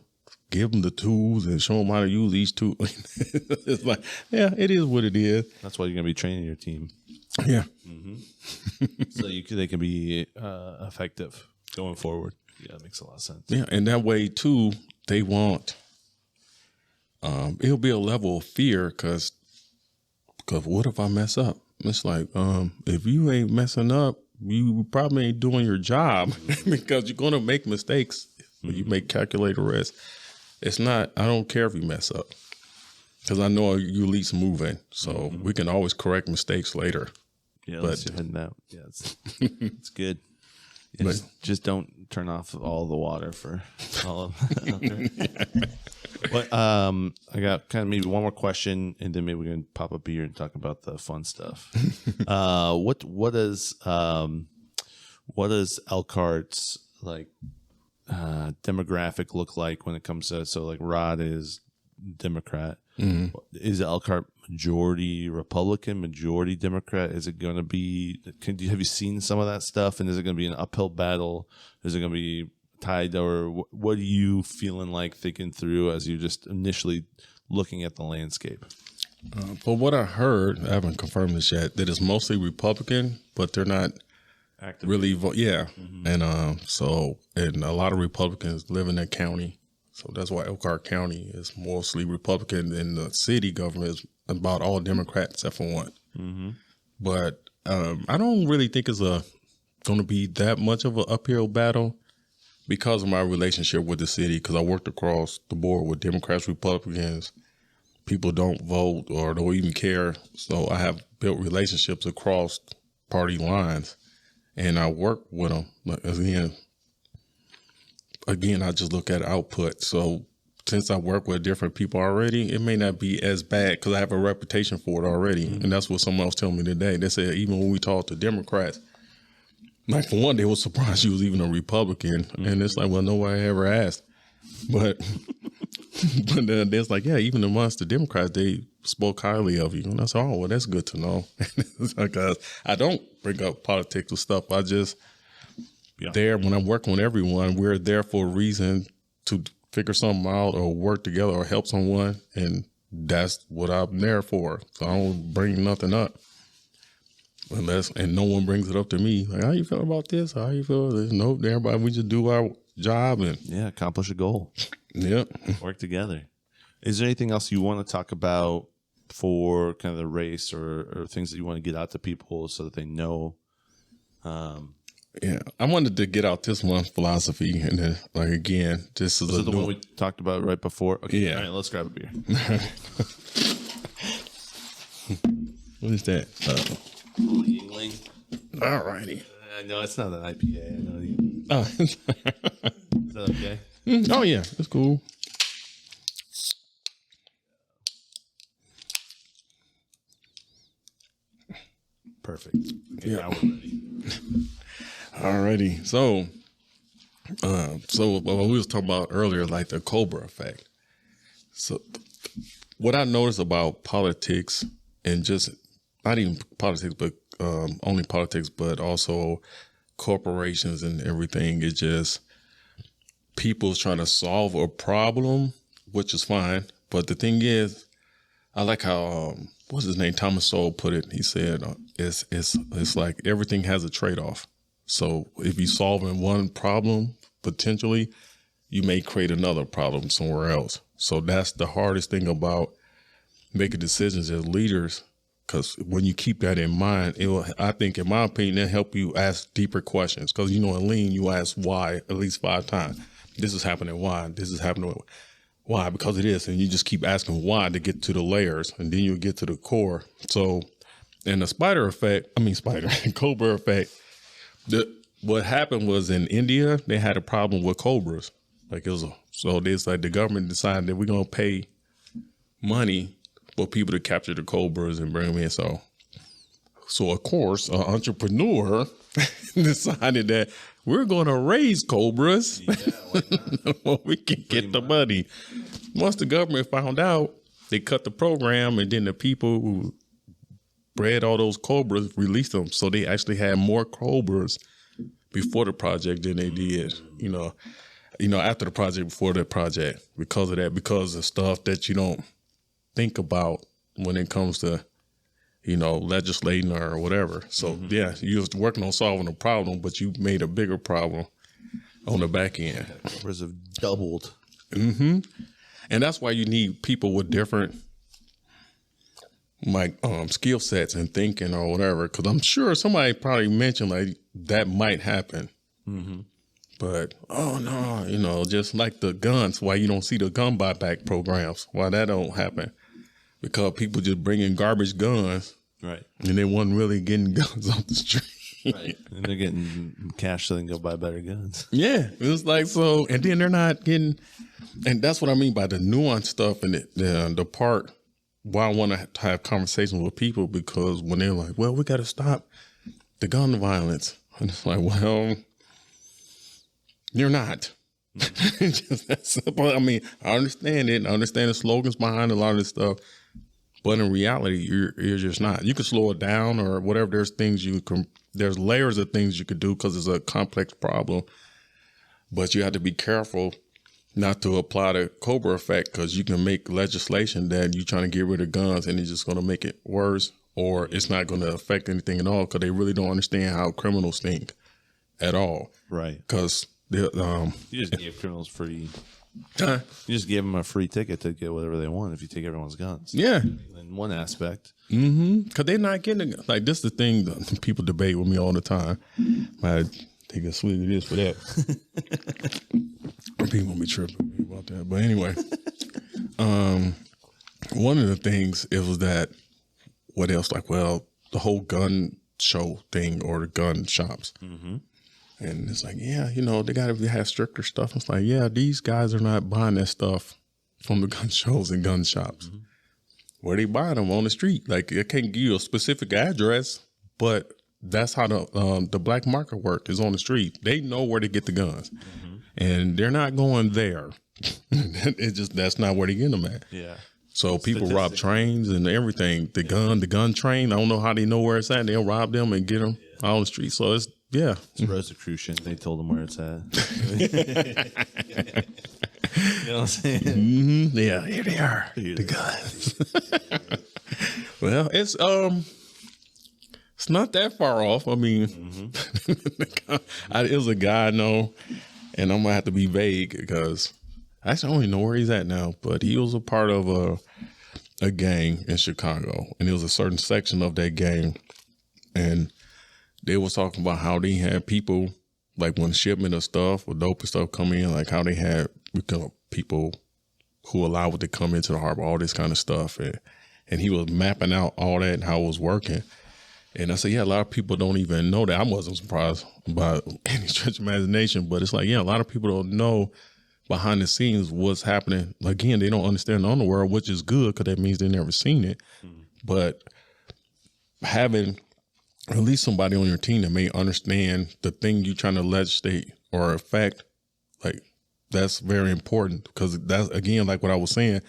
give them the tools and show them how to use each tool. It's like, yeah, it is what it is. That's why you're going to be training your team. Yeah. So they can be effective going forward. Yeah, that makes a lot of sense. Yeah, and that way too, they won't. It'll be a level of fear because what if I mess up? It's like, if you ain't messing up, you probably ain't doing your job because you're going to make mistakes. You make calculated risk. It's not, I don't care if you mess up because I know you at least moving. So we can always correct mistakes later. Yeah, but you're heading out. Yeah, it's good. Yeah, just don't turn off all the water for all of out there. But I got kind of maybe one more question, and then maybe we can pop a beer and talk about the fun stuff. What does Elkhart's like demographic look like when it comes to, so like Rod is Democrat. Is Elkhart majority Republican, majority Democrat? Is it going to be, have you seen some of that stuff? And is it going to be an uphill battle? Is it going to be tied, or what are you feeling like thinking through as you're just initially looking at the landscape? For what I heard, I haven't confirmed this yet, that it's mostly Republican, but they're not Active. really and and a lot of Republicans live in that county, so that's why Elkhart County is mostly Republican, and the city government is about all Democrats except for one. But I don't really think it's going to be that much of an uphill battle because of my relationship with the city, because I worked across the board with Democrats, Republicans. People don't vote or don't even care, so I have built relationships across party lines. And I work with them. Again, I just look at output. So since I work with different people already, it may not be as bad because I have a reputation for it already. And that's what someone else told me today. They said even when we talk to Democrats, like for one, they were surprised she was even a Republican. And it's like, well, nobody ever asked. But then it's like, yeah, even amongst the Democrats, they spoke highly of you. And I said, oh, well, that's good to know. Because I don't bring up politics or stuff. I just, there, when I'm working with everyone, we're there for a reason to figure something out or work together or help someone. And that's what I'm there for. So I don't bring nothing up. And no one brings it up to me. Like, how you feel about this? How you feel? Nope, everybody, we just do our job and accomplish a goal. Work together. Is there anything else you want to talk about for kind of the race or things that you want to get out to people so that they know? I wanted to get out this month's philosophy, and then, like, again, this is the one we talked about right before. Okay, yeah. All right, let's grab a beer. What is that? Yingling. All righty. No, it's not an IPA. I know you. Oh. Is that okay? Oh yeah, that's cool. Perfect. Okay, now we're ready. Alrighty. So what we was talking about earlier, like the Cobra effect. So what I noticed about politics, and just not even politics, but only politics, but also corporations and everything, is just people's trying to solve a problem, which is fine. But the thing is, I like how what's his name, Thomas Sowell, put it. He said it's like everything has a trade-off. So if you're solving one problem, potentially, you may create another problem somewhere else. So that's the hardest thing about making decisions as leaders, because when you keep that in mind, it will, I think, in my opinion, it'll help you ask deeper questions. Because, in lean, you ask why at least 5 times. This is happening, why? This is happening, why? Because it is. And you just keep asking why to get to the layers, and then you'll get to the core. So, and the Cobra effect, what happened was in India, they had a problem with cobras. So it's like the government decided that we're going to pay money for people to capture the cobras and bring them in. So of course, an entrepreneur decided that we're going to raise cobras. Well, we can get the money. Once the government found out, they cut the program, and then the people who bred all those cobras released them. So they actually had more cobras before the project than they did, after the project, before the project, because of that, because of stuff that you don't think about when it comes to, legislating or whatever. So you was working on solving a problem, but you made a bigger problem on the back end. Numbers have doubled. Mm-hmm. And that's why you need people with different skill sets and thinking or whatever. Because I'm sure somebody probably mentioned like that might happen. Mm-hmm. But, oh no, just like the guns, why you don't see the gun buyback programs, why that don't happen. Because people just bring in garbage guns. Right. And they wasn't really getting guns off the street. Right. And they're getting cash so they can go buy better guns. Yeah. It's like, so, and then they're not getting, and that's what I mean by the nuanced stuff and the part why I want to have conversations with people, because when they're like, well, we got to stop the gun violence. And it's like, well, you're not. Just that simple. I mean, I understand it. I understand the slogans behind a lot of this stuff. But in reality, you're just not. You can slow it down or whatever. There's things there's layers of things you could do because it's a complex problem. but you have to be careful not to apply the Cobra effect, because you can make legislation that you're trying to get rid of guns and it's just going to make it worse, or it's not going to affect anything at all, because they really don't understand how criminals think at all. Right. Because you just give criminals free. You just give them a free ticket to get whatever they want if you take everyone's guns. Yeah. In one aspect. Because they're not getting it. Like, this is the thing that people debate with me all the time. I take a swig of this for that. People will be tripping about that. But anyway, one of the things, it was that, what else? Like, well, the whole gun show thing, or the gun shops. Mm-hmm. And it's like, yeah, they got to have stricter stuff. It's like, yeah, these guys are not buying that stuff from the gun shows and gun shops. Mm-hmm. Where they buying them? On the street. Like, I can't give you a specific address, but that's how the black market work is, on the street. They know where to get the guns. Mm-hmm. And they're not going there. That's not where they get them at. Yeah. So people rob trains and everything. The gun train, I don't know how they know where it's at. They'll rob them and get them out on the street. So it's Rosicrucian. They told them where it's at. You know what I'm saying? Mm-hmm. Yeah, here they are. The guns. Well, it's not that far off. I mean, it was a guy I know, and I'm gonna have to be vague because actually I don't even know where he's at now. But he was a part of a gang in Chicago, and it was a certain section of that gang, and they was talking about how they had people, like, when shipment of stuff or dope and stuff come in, like how they had people who allowed it to come into the harbor, all this kind of stuff. And he was mapping out all that and how it was working. And I said, yeah, a lot of people don't even know that. I wasn't surprised by any stretch of imagination, but it's like, yeah, a lot of people don't know behind the scenes what's happening. Again, they don't understand the underworld, which is good because that means they've never seen it. Mm-hmm. But having at least somebody on your team that may understand the thing you're trying to legislate or affect, like, that's very important, because that's, again, like what I was saying,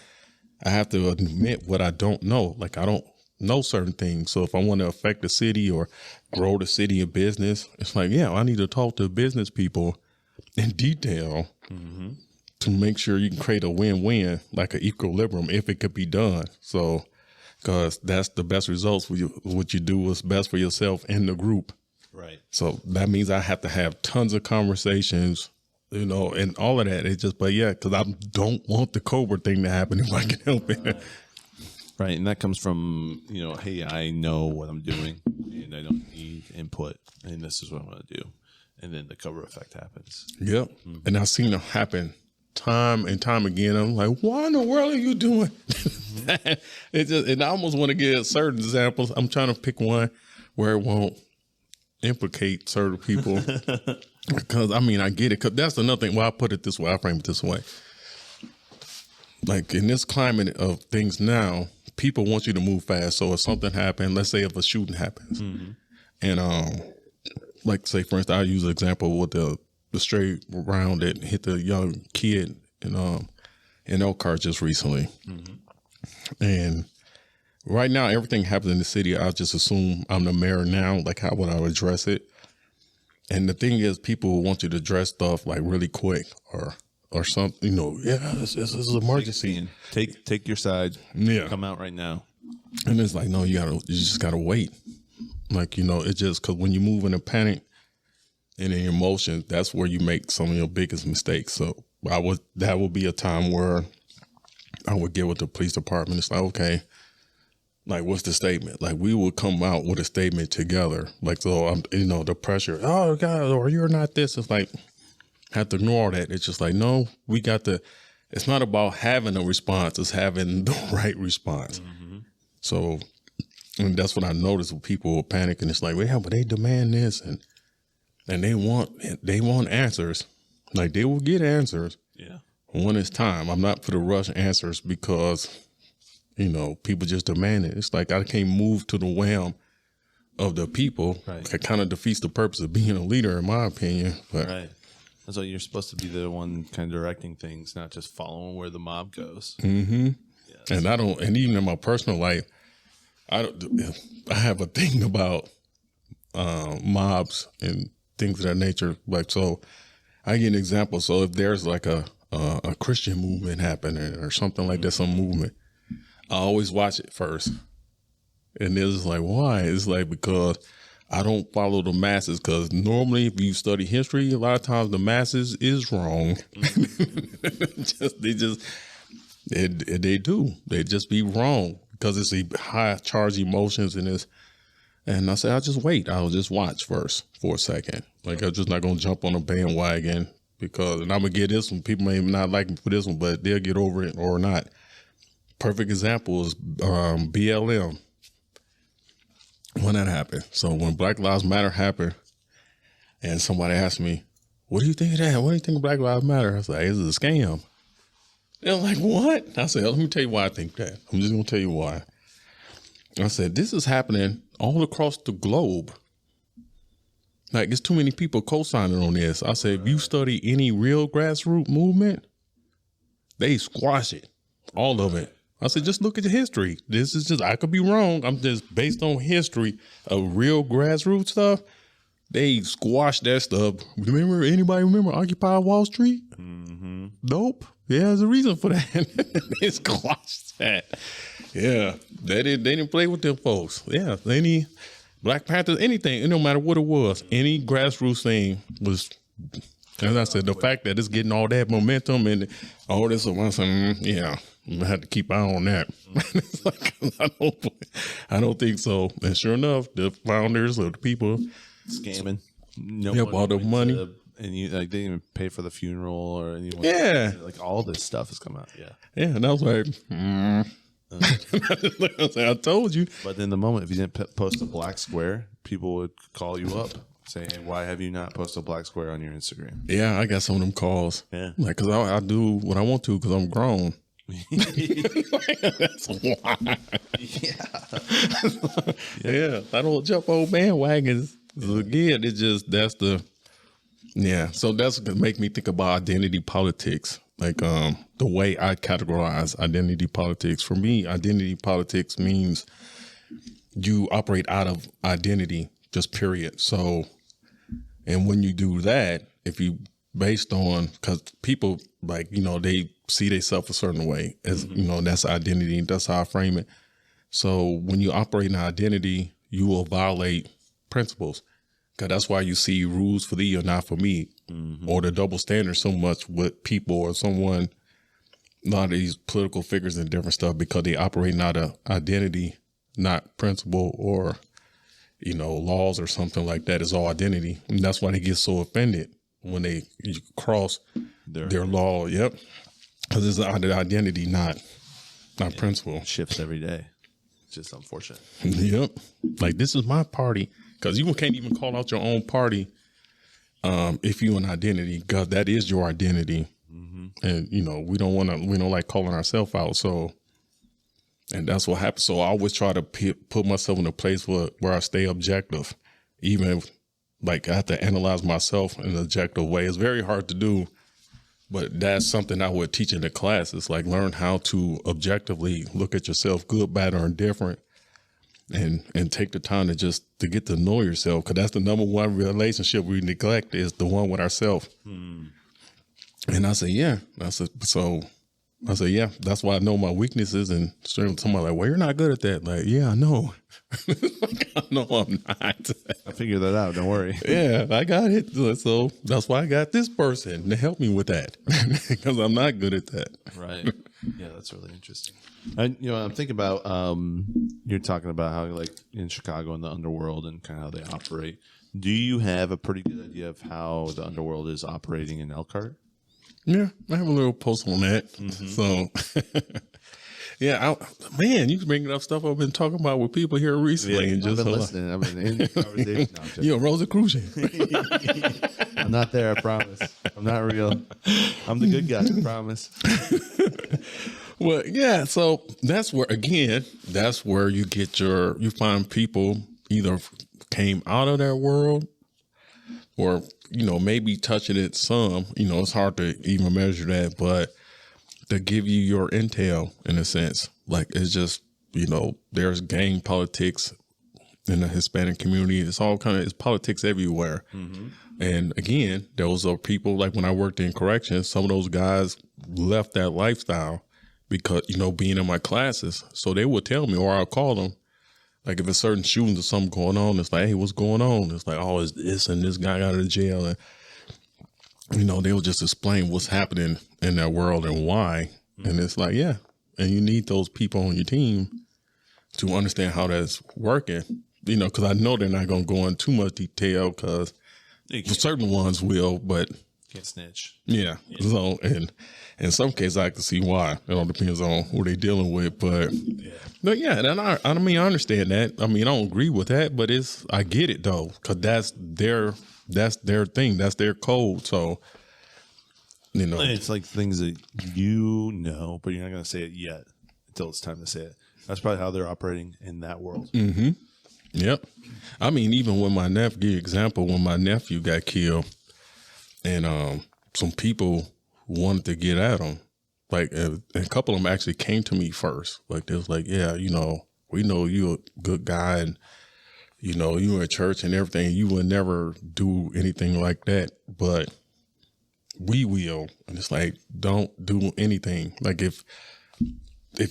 I have to admit what I don't know. Like, I don't know certain things. So if I want to affect the city or grow the city of business, it's like, yeah, I need to talk to business people in detail to make sure you can create a win-win, like an equilibrium, if it could be done. So, because that's the best results for you. What you do is best for yourself and the group. Right. So that means I have to have tons of conversations, and all of that. It's just, but yeah, because I don't want the Cobra thing to happen if I can help it. Right. And that comes from, hey, I know what I'm doing and I don't need input, and this is what I'm going to do. And then the Cobra effect happens. Yep. Mm-hmm. And I've seen it happen time and time again. I'm like, what in the world are you doing? And I almost want to give certain examples. I'm trying to pick one where it won't implicate certain people. Because, I mean, I get it. Because that's another thing. Well, I put it this way. I frame it this way. Like, in this climate of things now, people want you to move fast. So if something happened, let's say if a shooting happens, and like, say, for instance, I'll use an example with the stray round that hit the young kid in Elkhart just recently. And right now, everything happens in the city. I just assume I'm the mayor now. Like, how would I address it? And the thing is, people want you to address stuff like really quick or something. This is an emergency. Take your side. Yeah, come out right now. And it's like, no, you just gotta wait. Like, it's just because when you move in a panic and in emotions, that's where you make some of your biggest mistakes. So that would be a time where I would get with the police department. It's like, okay, like, what's the statement? Like, we would come out with a statement together. Like, so I'm, the pressure, oh God, or you're not this. It's like, have to ignore that. It's just like, no, it's not about having a response. It's having the right response. So, and that's what I noticed with people who panic, and it's like, well, yeah, but they demand this and they want answers. Like, they will get answers. Yeah. When it's time. I'm not for the rush answers because, people just demand it. It's like, I can't move to the whim of the people. Right. It kind of defeats the purpose of being a leader, in my opinion. But right. And so you're supposed to be the one kind of directing things, not just following where the mob goes. Yeah, and even in my personal life, I have a thing about mobs and things of that nature. Like, so I give an example. So if there's like a Christian movement happening or something like that, some movement, I always watch it first. And it's like, why? It's like, because I don't follow the masses, because normally if you study history, a lot of times the masses is wrong. They do. They just be wrong because it's a high charged emotions and I said, I'll just wait. I'll just watch first for a second. Like, I'm just not going to jump on a bandwagon and I'm going to get this one. People may not like me for this one, but they'll get over it or not. Perfect example is BLM. When that happened. So when Black Lives Matter happened and somebody asked me, what do you think of that? What do you think of Black Lives Matter? I was like, it's a scam. They're like, what? I said, let me tell you why I think that. I'm just going to tell you why. I said, this is happening all across the globe. Like, there's too many people co-signing on this. I said, if you study any real grassroots movement, they squash it. All of it. I said, just look at the history. This is just, I could be wrong. I'm just based on history of real grassroots stuff. They squashed that stuff. Anybody remember Occupy Wall Street? Mm-hmm. Nope. Yeah, there's a reason for that. They squashed that. Yeah, they didn't play with them folks. Yeah, any Black Panthers, anything, it no matter what it was, any grassroots thing was, as I said, the fact that it's getting all that momentum and all this, I said, yeah. I had to keep an eye on that. It's like, I don't think so. And sure enough, the founders of the people scamming. All the money. And you like they didn't even pay for the funeral or anything. Yeah. Like all this stuff has come out. Yeah. Yeah. And I was like, I told you. But then the moment if you didn't post a black square, people would call you up saying, why have you not posted a black square on your Instagram? Yeah, I got some of them calls. Yeah. Like, because I do what I want to because I'm grown. That's why. Yeah. I don't jump on bandwagons. Again, it's just so that's gonna make me think about identity politics. Like the way I categorize identity politics. For me, identity politics means you operate out of identity, just period. So, and when you do that, if you based on, because people like, they see themselves a certain way as, that's identity. That's how I frame it. So when you operate in identity, you will violate principles. Because that's why you see rules for thee or not for me, or the double standard so much with people or someone, a lot of these political figures and different stuff, because they operate out of identity, not principle or, laws or something like that. Is all identity. And that's why they get so offended when they cross their law. Yep. Because it's the identity, not principle. Shifts every day. It's just unfortunate. Yep. Like, this is my party. Because you can't even call out your own party if you're an identity, because that is your identity. Mm-hmm. And, we don't like calling ourselves out. So, and that's what happens. So I always try to put myself in a place where I stay objective, even if, like, I have to analyze myself in an objective way. It's very hard to do, but that's something I would teach in the class. It's like, learn how to objectively look at yourself, good, bad, or indifferent. And take the time to get to know yourself, because that's the number one relationship we neglect, is the one with ourselves. And I say, yeah. I said, yeah, that's why I know my weaknesses. And somebody like, well, you're not good at that. Like, yeah, I know. Like, I know I'm not. I figured that out. Don't worry. Yeah, I got it. So that's why I got this person to help me with that, because I'm not good at that. Right. Yeah, that's really interesting. And I'm thinking about you're talking about how, like, in Chicago in the underworld and kind of how they operate. Do you have a pretty good idea of how the underworld is operating in Elkhart? Yeah, I have a little post on that. Mm-hmm. So, yeah, man, you bringing up stuff I've been talking about with people here recently. Yeah, and I've been listening. I've been in the conversation. No, you're Rosicrucian. I'm not there, I promise. I'm not real. I'm the good guy, I promise. Well, yeah, so that's where you get you find people either came out of that world or, maybe touching it some. It's hard to even measure that, but to give you your intel in a sense. Like, it's just, there's gang politics in the Hispanic community. It's all it's politics everywhere. And again, those are people like when I worked in corrections, some of those guys left that lifestyle because, being in my classes. So they would tell me, or I'll call them. Like if a certain shootings or something going on, it's like, hey, what's going on? It's like, oh, it's this and this guy out of jail. And, they'll just explain what's happening in that world and why. And it's like, yeah. And you need those people on your team to understand how that's working, because I know they're not going to go in too much detail because certain ones will, but can't snitch. Yeah. So, and in some cases, I can see why. It all depends on who they're dealing with, but yeah. And I understand that. I don't agree with that, but I get it though, because that's their thing. That's their code. So, it's like things that but you're not going to say it yet until it's time to say it. That's probably how they're operating in that world. Mm-hmm. Yep. Even when my nephew got killed and some people wanted to get at him, like a couple of them actually came to me first. Like they was like, yeah, we know you're a good guy and, you were in church and everything. You would never do anything like that, but we will. And it's like, don't do anything. Like if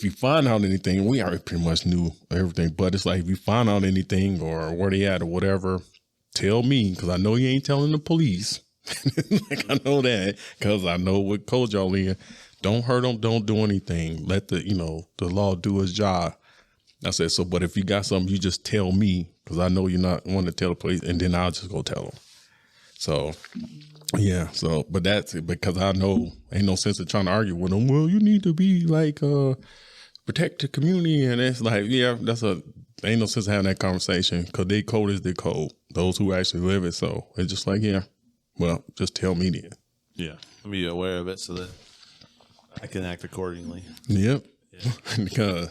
you find out anything, we already pretty much knew everything, but it's like if you find out anything or where they at or whatever, tell me, because I know you ain't telling the police. Like I know that because I know what code y'all in. Don't hurt them. Don't do anything. Let the law do its job. I said, so, but if you got something, you just tell me because I know you're not wanting to tell the police, and then I'll just go tell them. So, yeah. So, but that's it because I know ain't no sense in trying to argue with them. Well, you need to be like, protect the community. And it's like, yeah, ain't no sense in having that conversation because they code is their code. Those who actually live it. So it's just like, yeah, well, just tell me then. Yeah. I'll be aware of it so that I can act accordingly. Yep. Yeah. Because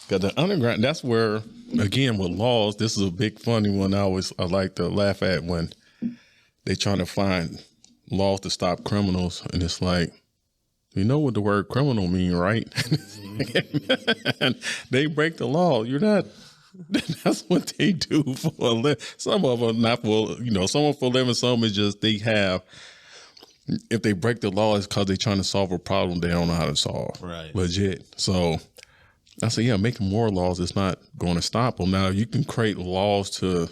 the underground, that's where, again, with laws, this is a big funny one I like to laugh at when they trying to find laws to stop criminals. And it's like, you know what the word criminal mean, right? They break the law. You're not, that's what they do for a living. Some of them not for, some for a living, some is just they have, if they break the law, it's because they're trying to solve a problem they don't know how to solve. Right. Legit. So I say, yeah, making more laws is not going to stop them. Now, you can create laws to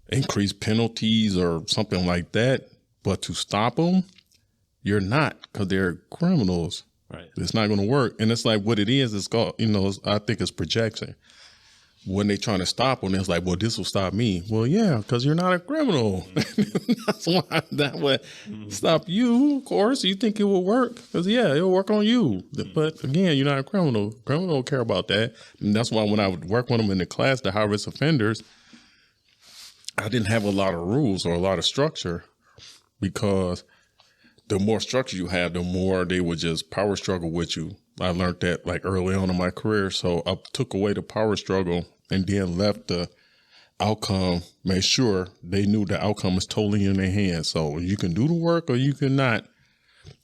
increase penalties or something like that, but to stop them, you're not, because they're criminals. Right. It's not going to work. And it's like what it is, it's called, I think it's projection. When they trying to stop them, it's like, well, this will stop me. Well, yeah, because you're not a criminal. That's why that would stop you, of course. You think it will work because, yeah, it'll work on you. But again, you're not a criminal. Criminal don't care about that. And that's why when I would work with them in the class, the high-risk offenders, I didn't have a lot of rules or a lot of structure because the more structure you have, the more they would just power struggle with you. I learned that like early on in my career. So I took away the power struggle and then left the outcome, made sure they knew the outcome is totally in their hands. So you can do the work or you cannot.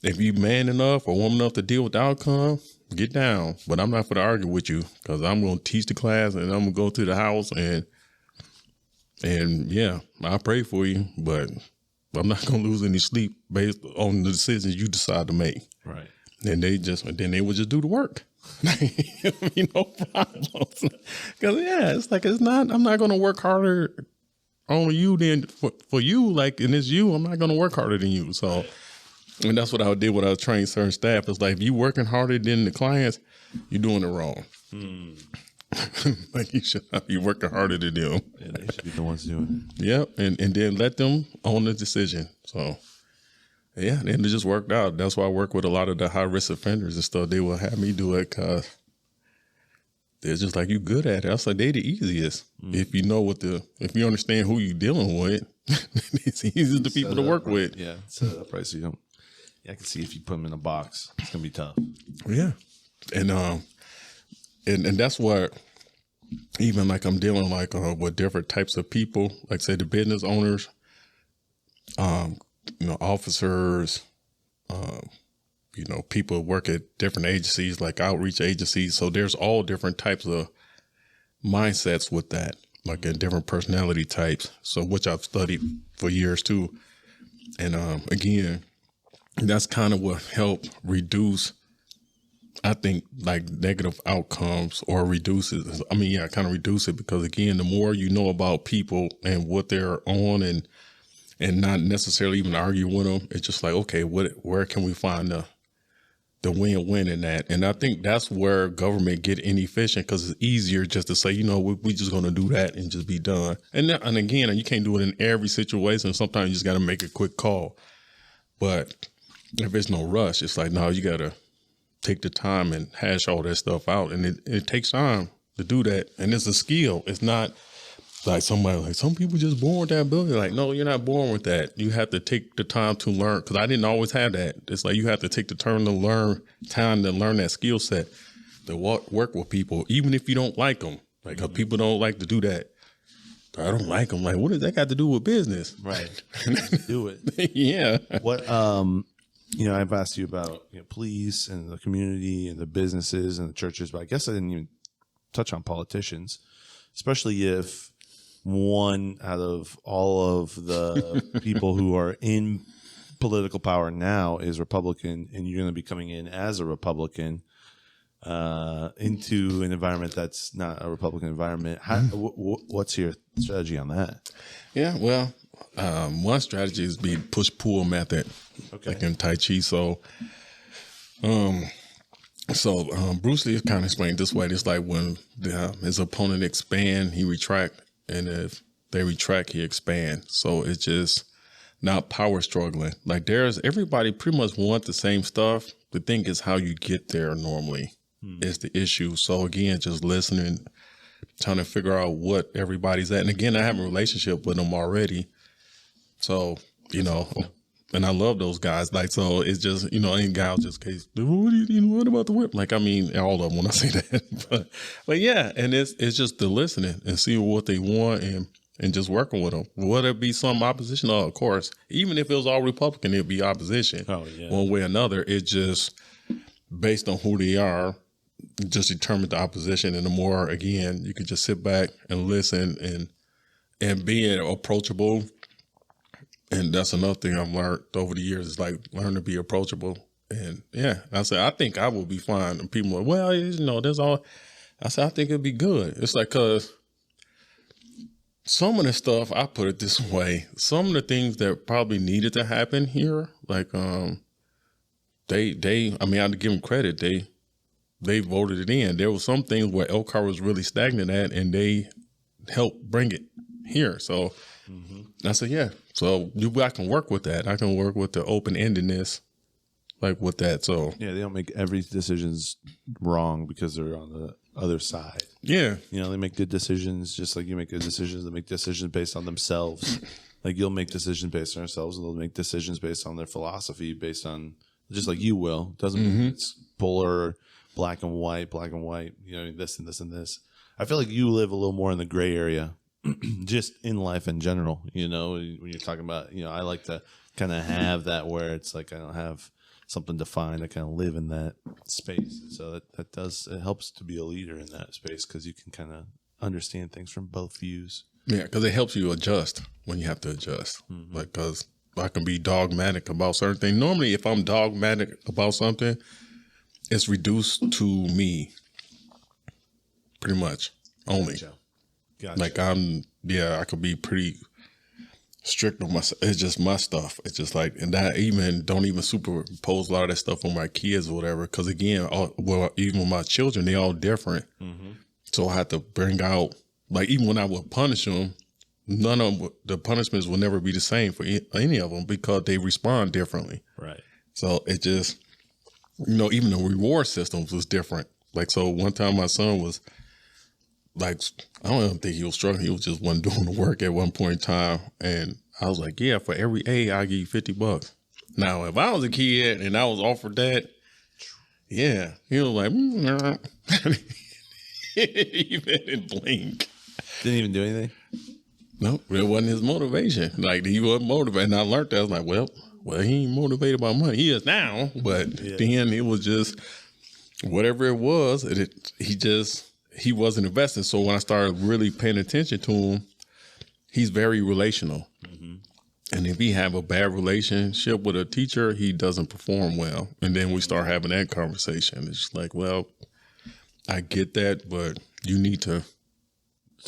If you man enough or woman enough to deal with the outcome, get down. But I'm not going to argue with you because I'm going to teach the class and I'm going to go to the house and yeah, I pray for you, but I'm not going to lose any sleep based on the decisions you decide to make. Right. And then they would just do the work. No problems. Because, yeah, it's like, I'm not going to work harder on you than for you. Like, and it's you, I'm not going to work harder than you. So, and that's what I did when I was training certain staff. It's like, if you working harder than the clients, you're doing it wrong. Like, you should not be working harder than them. Yeah, they should be the ones doing it. Yep. And then let them own the decision. So, yeah, and it just worked out. That's why I work with a lot of the high-risk offenders and stuff. They will have me do it because they're just like, you good at it. I was like, they the easiest. If you know if you understand who you're dealing with, it's easy to people to work with. Yeah, set it up right so you don't. Yeah, I can see if you put them in a box, it's gonna be tough. Yeah, and that's what even like I'm dealing like with different types of people, like say the business owners, officers, people who work at different agencies like outreach agencies. So there's all different types of mindsets with that. like in different personality types. So which I've studied for years too. And again, that's kind of what helped reduce, I think, like negative outcomes or reduces. I mean, yeah, kind of reduce it because again, the more you know about people and what they're on and not necessarily even argue with them, it's just like, okay, where can we find the win-win in that? And I think that's where government get inefficient because it's easier just to say, we just going to do that and just be done. And again, you can't do it in every situation. Sometimes you just got to make a quick call. But if there's no rush, it's like, no, you got to take the time and hash all that stuff out. And it takes time to do that. And it's a skill. It's not like somebody like some people just born with that ability. Like, no, you're not born with that. You have to take the time to learn. Because I didn't always have that. It's like you have to take the time to learn that skill set, to work with people, even if you don't like them. Like, 'cause people don't like to do that. I don't like them. Like, what does that got to do with business? Right. Do it. Yeah. What I've asked you about police and the community and the businesses and the churches, but I guess I didn't even touch on politicians, especially if one out of all of the people who are in political power now is Republican, and you're going to be coming in as a Republican into an environment that's not a Republican environment. What's your strategy on that? Yeah, well, one strategy is the push-pull method, like in Tai Chi. So Bruce Lee kind of explained this way. It's like when his opponent expand, he retract. And if they retract, he expand. So it's just not power struggling. Like everybody pretty much want the same stuff. The thing is how you get there normally is the issue. So again, just listening, trying to figure out what everybody's at. And again, I have a relationship with them already. So, and I love those guys. Like, so it's just, any guy will just case, what about the whip? Like, I mean, all of them when I say that, but yeah. And it's just the listening and see what they want and just working with them. Would it be some opposition? Oh, of course, even if it was all Republican, it'd be opposition one way or another. It's just based on who they are, just determine the opposition. And the more, again, you can just sit back and listen and being approachable. And that's another thing I've learned over the years is like learn to be approachable. And yeah, I said, I think I will be fine. And people are, well, there's all, I said, I think it'd be good. It's like, cause some of the stuff, I put it this way, some of the things that probably needed to happen here, like, I have to give them credit. They voted it in. There was some things where Elkhart was really stagnant at and they helped bring it here. So I said, yeah. So I can work with that. I can work with the open-endedness, like with that. So yeah, they don't make every decisions wrong because they're on the other side. Yeah, they make good decisions just like you make good decisions. They make decisions based on themselves. Like you'll make decisions based on yourselves, and they'll make decisions based on their philosophy, based on just like you will. Doesn't mean it's polar, black and white. This and this and this. I feel like you live a little more in the gray area. Just in life in general, when you're talking about, I like to kind of have that where it's like I don't have something defined. I kind of live in that space. So it helps to be a leader in that space because you can kind of understand things from both views. Yeah, because it helps you adjust when you have to adjust. Like, because I can be dogmatic about certain things. Normally, if I'm dogmatic about something, it's reduced to me pretty much only. Gotcha. Like I could be pretty strict on myself. It's just my stuff. It's just like, and I don't even superimpose a lot of that stuff on my kids or whatever. Because again, even with my children, they all different. So I had to bring out, like even when I would punish them, none of the punishments will never be the same for any of them because they respond differently. Right. So it just, even the reward systems was different. Like, so one time my son was like, I don't even think he was struggling. He was just wasn't doing the work at one point in time. And I was like, yeah, for every A, I'll give you $50. Now, if I was a kid and I was offered that, yeah, he was like, he didn't blink. Didn't even do anything? No, it wasn't his motivation. Like, he wasn't motivated. And I learned that. I was like, well, he ain't motivated by money. He is he wasn't investing. So when I started really paying attention to him, he's very relational. And if he have a bad relationship with a teacher, he doesn't perform well. And then we start having that conversation. It's just like, well, I get that, but you need to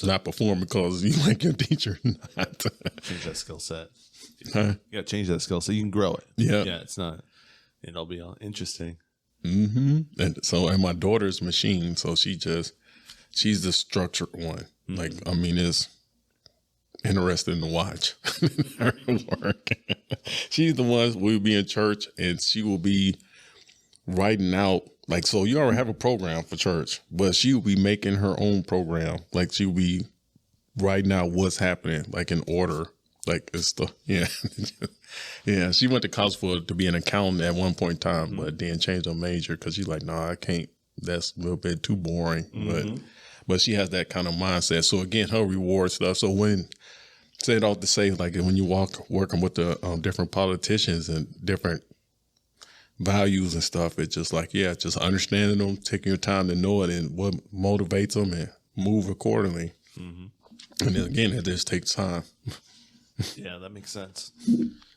not perform because you like your teacher not. Change that skill set. Huh? You got to change that skill so you can grow it. Yeah. Yeah, it's not, it'll be all interesting. And so, and my daughter's machine, so she's the structured one. Like, I mean, it's interesting to watch her work. She's the one we'll be in church and she will be writing out, like, so you already have a program for church, but she will be making her own program. Like, she'll be writing out what's happening, like in order. Like, it's the, yeah. Yeah, she went to college to be an accountant at one point in time, but then changed her major because she's like, no, I can't. That's a little bit too boring. But she has that kind of mindset. So again, her reward stuff. So when, say it all to say, like when you working with the different politicians and different values and stuff, it's just like, yeah, just understanding them, taking your time to know it and what motivates them and move accordingly. And then again, it just takes time. Yeah, that makes sense.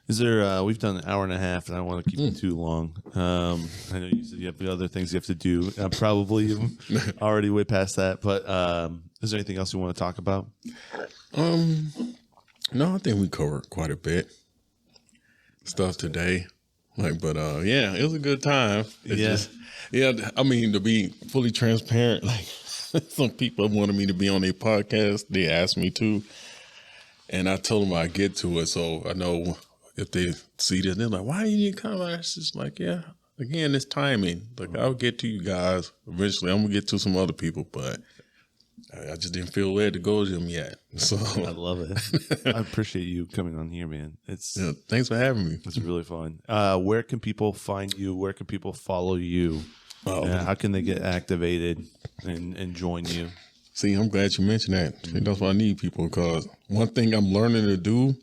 Is there, we've done an hour and a half and I don't want to keep it too long. I know you said you have other things you have to do. Probably already way past that, but is there anything else you want to talk about? No, I think we covered quite a bit stuff today. Like, but yeah, it was a good time. Yeah, I mean, to be fully transparent, like some people wanted me to be on their podcast. They asked me to, and I told them I'd get to it. So I know if they see this, they're like, why you didn't come? It's just like, yeah, again, it's timing. Like, I'll get to you guys eventually. I'm gonna get to some other people, but I just didn't feel ready to go to them yet. So I love it. I appreciate you coming on here, man. yeah, thanks for having me. It's really fun. Where can people find you? Where can people follow you? How can they get activated and join you? See, I'm glad you mentioned that. See, that's why I need people, because one thing I'm learning to do,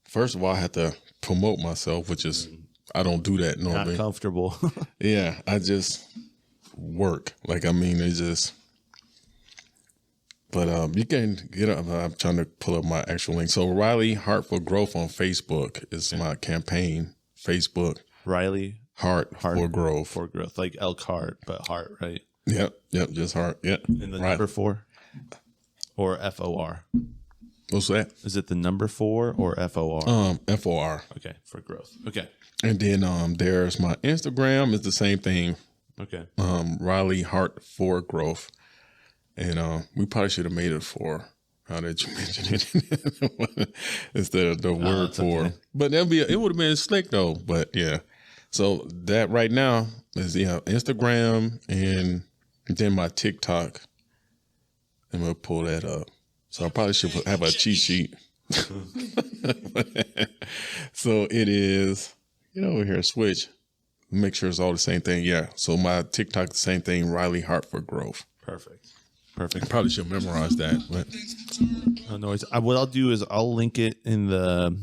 first of all, I have to promote myself, which is, I don't do that normally. Not comfortable. Yeah, I just work. Like, I mean, it's just, but you can get up. I'm trying to pull up my actual link. So Riley Heart for Growth on Facebook is my campaign. Facebook. Riley Heart for Growth. For growth, like Elkhart, but heart, right? Yep, just heart. Yep. And the number 4 or FOR? What's that? Is it the number 4 or FOR? FOR. Okay, for growth. Okay. And then there's my Instagram. It's the same thing. Okay. Riley Heart for Growth. And we probably should have made it for. How did you mention it instead of the word for? Okay. But it would have been slick though. But yeah, so that right now is Instagram and then my TikTok. And we'll pull that up. So I probably should have a cheat sheet. So it is. Over here, switch. Make sure it's all the same thing. Yeah. So my TikTok, the same thing. Riley Heart for Growth. Perfect. I probably should memorize that. But no worries. What I'll do is I'll link it in the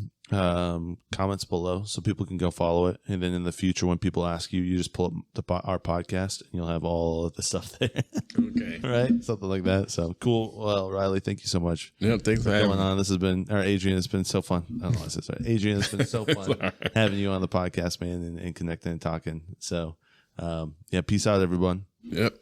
comments below so people can go follow it. And then in the future, when people ask you, you just pull up our podcast and you'll have all of the stuff there. Okay. Right? Something like that. So cool. Well, Riley, thank you so much. Yeah, thanks for having me. This has been, or Adrian, it's been so fun. I don't know why I said sorry. Adrian, it's been so fun having you on the podcast, man, and connecting and talking. So, yeah, peace out, everyone. Yep.